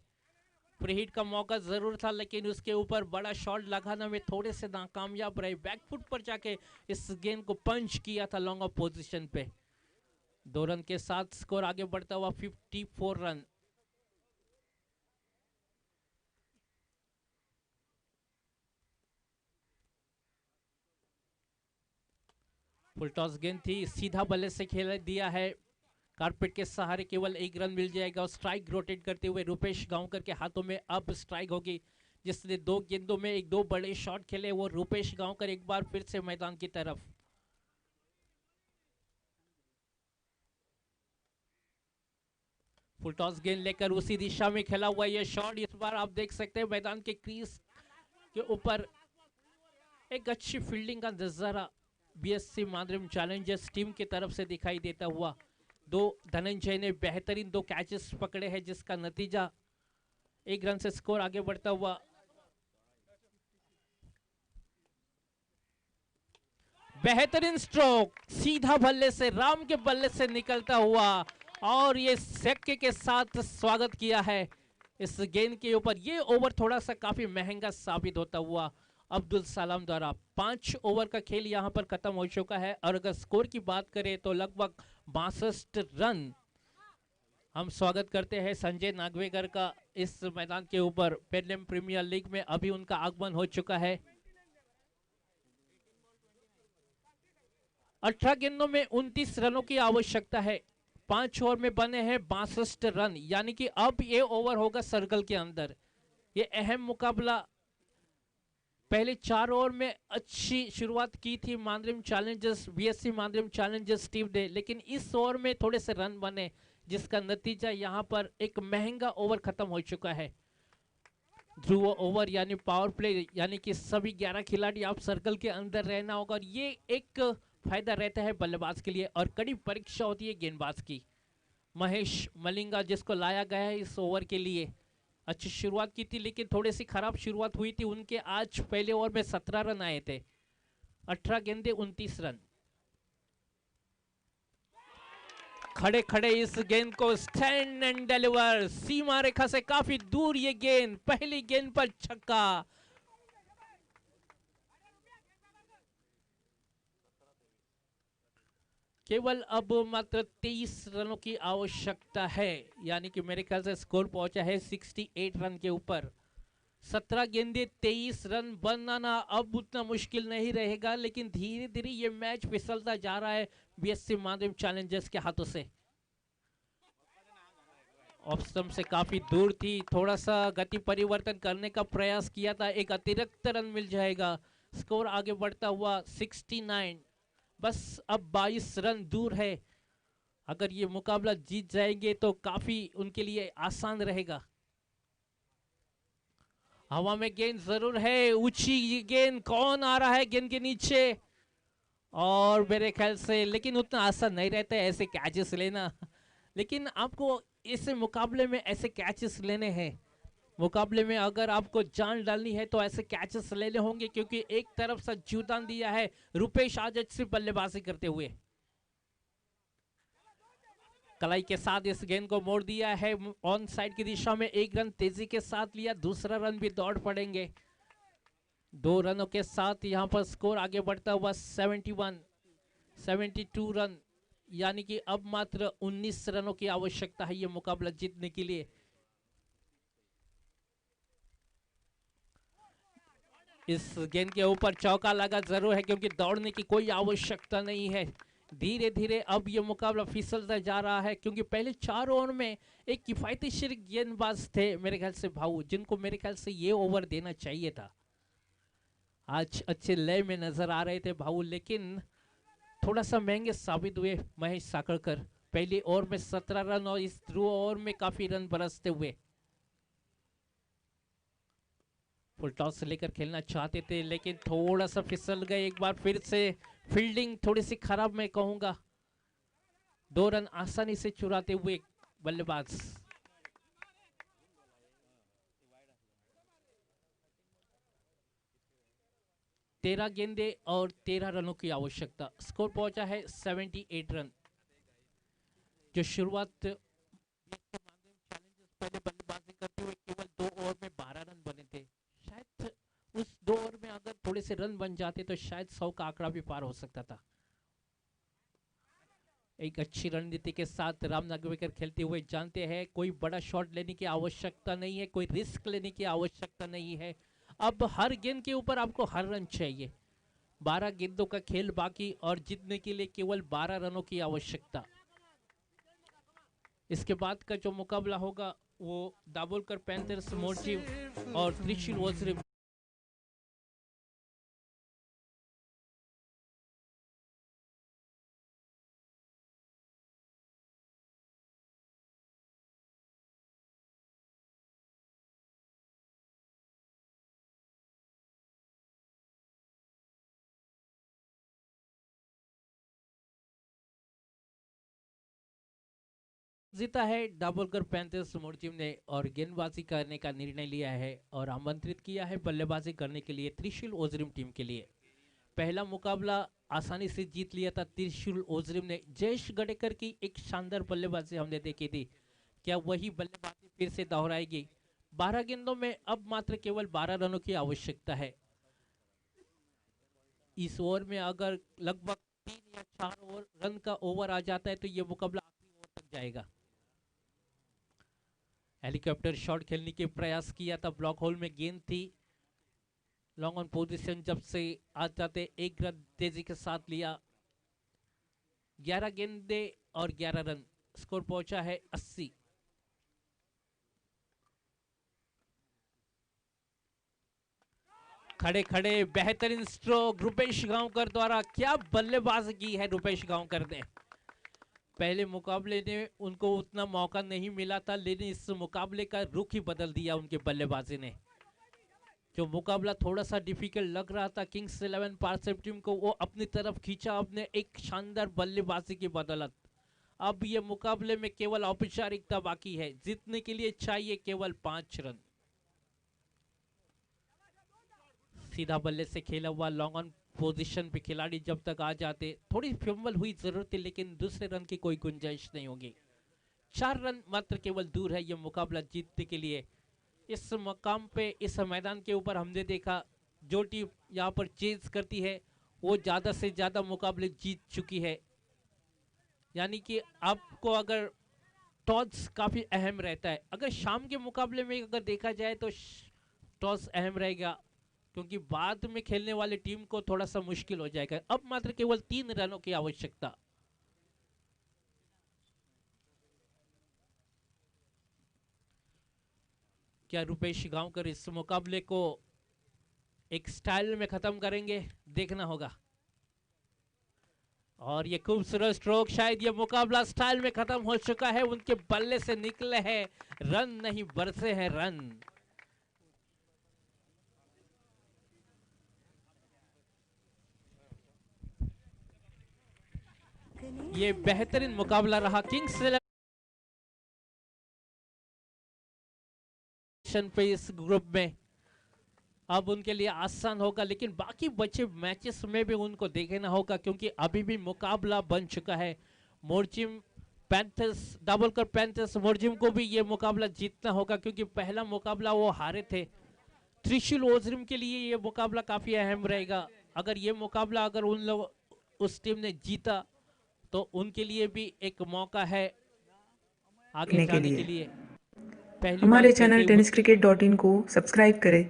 फ्री हिट का मौका जरूर था, लेकिन उसके ऊपर बड़ा शॉट लगाना में थोड़े से नाकामयाब रहे। बैकफुट पर जाके इस गेंद को पंच किया था लॉन्ग ऑफ पोजीशन पे। 2 रन के साथ स्कोर आगे बढ़ता हुआ 54 रन। फुल टॉस गेंद थी, सीधा बल्ले से खेल दिया है। कारपेट के सहारे केवल 1 रन मिल जाएगा और स्ट्राइक रोटेट करते हुए रुपेश गांवकर के हाथों में अब स्ट्राइक होगी। जिसने 2 गेंदों में 2 बड़े शॉट खेले, वो रुपेश गांवकर एक बार फिर से मैदान की तरफ। फुल टॉस गेंद लेकर उसी दिशा में खेला हुआ यह शॉट। इस बार आप देख सकते हैं मैदान के क्रीज के ऊपर एक अच्छी फील्डिंग का नजारा बीएससी मांद्रिम चैलेंजर्स टीम की तरफ से दिखाई देता हुआ। धनंजय ने बेहतरीन 2 कैचेस पकड़े हैं, जिसका नतीजा 1 रन से स्कोर आगे बढ़ता हुआ। बेहतरीन स्ट्रोक सीधा बल्ले से, राम के बल्ले से निकलता हुआ, और ये सिक्के के साथ स्वागत किया है इस गेंद के ऊपर। ये ओवर थोड़ा सा काफी महंगा साबित होता हुआ अब्दुल सलाम द्वारा। 5 ओवर का खेल यहां पर खत्म हो चुका है, और अगर स्कोर की बात करें तो लगभग 62 रन। हम स्वागत करते हैं संजय नागवेकर का इस मैदान के ऊपर। पेडलम प्रीमियर लीग में अभी उनका आगमन हो चुका है। 18 गेंदों में 29 रनों की आवश्यकता है। 5 ओवर में बने हैं 62 रन, यानी कि अब ये ओवर होगा सर्कल के अंदर। ये अहम मुकाबला, पहले 4 ओवर में अच्छी शुरुआत की थी मांद्रिम चैलेंजर्स, बीएससी मांद्रिम चैलेंजर्स टीम ने, लेकिन इस ओवर में थोड़े से रन बने, जिसका नतीजा यहां पर एक महंगा ओवर खत्म हो चुका है। ध्रुव ओवर यानी पावर प्ले, यानी कि सभी 11 खिलाड़ी आप सर्कल के अंदर रहना होगा, और ये एक फायदा रहता है बल्लेबाज के लिए, और कड़ी परीक्षा होती है गेंदबाज की। महेश मलिंगा जिसको लाया गया है इस ओवर के लिए, अच्छी शुरुआत की थी, लेकिन थोड़ी सी खराब शुरुआत हुई थी उनके। आज पहले ओवर में 17 रन आए थे, 18 गेंदे 29 रन। खड़े खड़े इस गेंद को स्टैंड एंड डिलीवर, सीमा रेखा से काफी दूर ये गेंद, पहली गेंद पर छक्का। केवल अब मात्र 23 रनों की आवश्यकता है, यानी कि मेरे ख्याल से स्कोर पहुंचा है 68 रन के ऊपर। 17 गेंदे 23 रन बनाना अब उतना मुश्किल नहीं रहेगा, लेकिन धीरे धीरे ये मैच फिसलता जा रहा है बीएससी मांद्रिम चैलेंजर्स के हाथों से। ऑफ स्टंप से काफी दूर थी, थोड़ा सा गति परिवर्तन करने का प्रयास किया था, एक अतिरिक्त रन मिल जाएगा। स्कोर आगे बढ़ता हुआ 69, बस अब 22 रन दूर है। अगर ये मुकाबला जीत जाएंगे तो काफी उनके लिए आसान रहेगा। हवा में गेंद जरूर है, ऊंची गेंद, कौन आ रहा है गेंद के नीचे, और मेरे ख्याल से लेकिन उतना आसान नहीं रहता है ऐसे कैचेस लेना। लेकिन आपको इस मुकाबले में ऐसे कैचेस लेने हैं, मुकाबले में अगर आपको जान डालनी है तो ऐसे कैचेस लेने होंगे, क्योंकि एक तरफ से योगदान दिया है रुपेश आज से बल्लेबाजी करते हुए। कलाई के साथ इस गेंद को मोड़ दिया है ऑन साइड की दिशा में, 1 रन तेजी के साथ लिया, दूसरा रन भी दौड़ पड़ेंगे। 2 रनों के साथ यहां पर स्कोर आगे बढ़ता हुआ 72 रन, यानी कि अब मात्र 19 रनों की आवश्यकता है ये मुकाबला जीतने के लिए। इस गेंद के ऊपर चौका लगा जरूर है, क्योंकि दौड़ने की कोई आवश्यकता नहीं है। धीरे धीरे अब ये मुकाबला फिसलता जा रहा है, क्योंकि पहले 4 ओवर में एक किफायती गेंदबाज थे मेरे ख्याल से भाऊ, जिनको मेरे ख्याल से ये ओवर देना चाहिए था। आज अच्छे लय में नजर आ रहे थे भाऊ, लेकिन थोड़ा सा महंगे साबित हुए महेश साकड़कर। पहले ओवर में 17 रन और इस ध्रुव ओवर में काफी रन बरसते हुए। फुल टॉस से लेकर खेलना चाहते थे, लेकिन थोड़ा सा फिसल गए एक बार फिर से। फील्डिंग थोड़ी सी खराब मैं कहूंगा। 2 रन आसानी से चुराते हुए बल्लेबाज। तेरह गेंदे और 13 रनों की आवश्यकता, स्कोर पहुंचा है 78 रन। जो शुरुआत पहले बल्लेबाजी करते हुए केवल 2 ओवर में 12 रन बने थे, शायद उस 2 ओवर में अगर थोड़े से रन बन जाते तो शायद 100 का आंकड़ा भी पार हो सकता था। एक अच्छी रणनीति के साथ राम नागवेकर खेलते हुए जानते हैं कोई बड़ा शॉट लेने की आवश्यकता नहीं है, कोई रिस्क लेने की आवश्यकता नहीं है। अब हर गेंद के ऊपर आपको हर रन चाहिए। 12 गेंदों का खेल बाकी, और जीतने के लिए केवल 12 रनों की आवश्यकता। इसके बाद का जो मुकाबला होगा वो दाभोलकर पैंथर्स मोर्ची और त्रिशूल वज्र जीता है दाभोलकर पैंथर्स मोर्चिम ने और गेंदबाजी करने का निर्णय लिया है और आमंत्रित किया है बल्लेबाजी करने के लिए त्रिशूल ओजरिम टीम के लिए। पहला मुकाबला आसानी से जीत लिया था त्रिशूल ओजरिम ने। जयेश गडेकर की एक शानदार बल्लेबाजी हमने देखी थी, क्या वही बल्लेबाजी फिर से दोहराएगी? 12 गेंदों में अब मात्र केवल 12 रनों की आवश्यकता है। इस ओवर में अगर लगभग 3 या 4 रन का ओवर आ जाता है तो ये मुकाबला आखिरी ओवर तक जाएगा। हेलीकॉप्टर शॉट खेलने के प्रयास किया था, ब्लॉक होल में गेंद थी, लॉन्ग ऑन पोजीशन जब से आ जाते 1 रन तेजी के साथ लिया। 11 गेंदे और 11 रन, स्कोर पहुंचा है 80। खड़े खड़े बेहतरीन स्ट्रोक रुपेश गांवकर द्वारा। क्या बल्लेबाजी की है रुपेश गांवकर ने। पहले मुकाबले ने उनको उतना मौका नहीं मिला था, लेकिन इस मुकाबले का रुख ही बदल दिया उनके बल्लेबाजी ने। जो मुकाबला थोड़ा सा डिफिकल्ट लग रहा था किंग्स 11 पार्सेप टीम को, वो अपनी तरफ खींचा अपने एक शानदार बल्लेबाजी की बदौलत। अब ये मुकाबले में केवल औपचारिकता बाकी है, जीतने के लिए चाहिए केवल 5 रन। सीधा बल्ले से खेला हुआ लॉन्ग ऑन पोजीशन पे खिलाड़ी जब तक आ जाते, थोड़ी फंबल हुई जरूरत थी, लेकिन दूसरे रन की कोई गुंजाइश नहीं होगी। 4 रन मात्र केवल दूर है ये मुकाबला जीतने के लिए। इस मकाम पे, इस मैदान के ऊपर हमने देखा जो टीम यहाँ पर चेज करती है वो ज़्यादा से ज़्यादा मुकाबले जीत चुकी है। यानी कि आपको अगर टॉस काफ़ी अहम रहता है, अगर शाम के मुकाबले में अगर देखा जाए तो टॉस अहम रहेगा, क्योंकि बाद में खेलने वाली टीम को थोड़ा सा मुश्किल हो जाएगा। अब मात्र केवल 3 रनों की आवश्यकता। क्या रुपेश गांवकर इस मुकाबले को एक स्टाइल में खत्म करेंगे, देखना होगा। और ये खूबसूरत स्ट्रोक, शायद ये मुकाबला स्टाइल में खत्म हो चुका है। उनके बल्ले से निकले हैं रन, नहीं बरसे हैं रन। ये बेहतरीन मुकाबला रहा किंग्स पे इस ग्रुप में। अब उनके लिए आसान होगा, लेकिन बाकी बचे मैचेस में भी उनको देखना होगा, क्योंकि अभी भी मुकाबला बन चुका है। मोर्चिम पैंथर्स, दाभोलकर पैंथर्स मोर्चिम को भी ये मुकाबला जीतना होगा, क्योंकि पहला मुकाबला वो हारे थे। त्रिशूल ओजरिम के लिए ये मुकाबला काफी अहम रहेगा। अगर ये मुकाबला अगर उन लोग उस टीम ने जीता तो उनके लिए भी एक मौका है आगे जाने के लिए। हमारे चैनल tenniscricket.in को सब्सक्राइब करें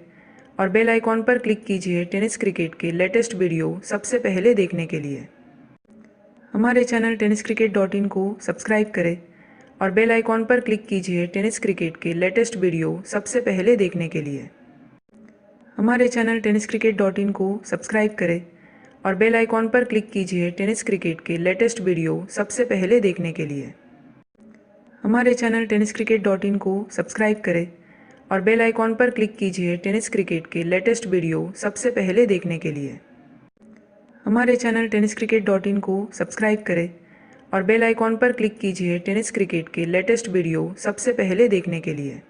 और बेल आइकॉन पर क्लिक कीजिए टेनिस क्रिकेट के लेटेस्ट वीडियो सबसे पहले देखने के लिए। हमारे चैनल tenniscricket.in को सब्सक्राइब करें और बेल आइकॉन पर क्लिक कीजिए टेनिस क्रिकेट के लेटेस्ट वीडियो सबसे पहले देखने के लिए। हमारे चैनल tenniscricket.in को सब्सक्राइब करें और बेल आइकॉन पर क्लिक कीजिए टेनिस क्रिकेट के लेटेस्ट वीडियो सबसे पहले देखने के लिए। हमारे चैनल tenniscricket.in को सब्सक्राइब करें और बेल आइकॉन पर क्लिक कीजिए टेनिस क्रिकेट के लेटेस्ट वीडियो सबसे पहले देखने के लिए। हमारे चैनल tenniscricket.in को सब्सक्राइब करें और बेल आइकॉन पर क्लिक कीजिए टेनिस क्रिकेट के लेटेस्ट वीडियो सबसे पहले देखने के लिए।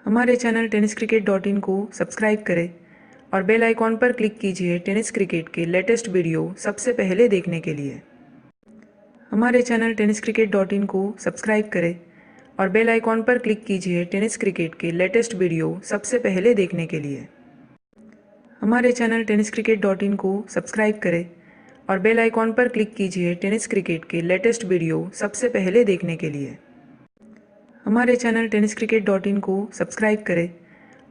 हमारे चैनल tenniscricket.in को सब्सक्राइब करें और बेल आइकॉन पर क्लिक कीजिए टेनिस क्रिकेट के लेटेस्ट वीडियो सबसे पहले देखने के लिए। हमारे चैनल tenniscricket.in को सब्सक्राइब करें और बेल आइकॉन पर क्लिक कीजिए टेनिस क्रिकेट के लेटेस्ट वीडियो सबसे पहले देखने के लिए। हमारे चैनल tenniscricket.in को सब्सक्राइब करें और बेल आइकॉन पर क्लिक कीजिए टेनिस क्रिकेट के लेटेस्ट वीडियो सबसे पहले देखने के लिए। हमारे चैनल tenniscricket.in को सब्सक्राइब करें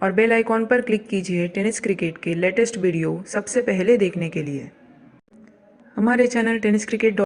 और बेल आइकॉन पर क्लिक कीजिए टेनिस क्रिकेट के लेटेस्ट वीडियो सबसे पहले देखने के लिए। हमारे चैनल tenniscricket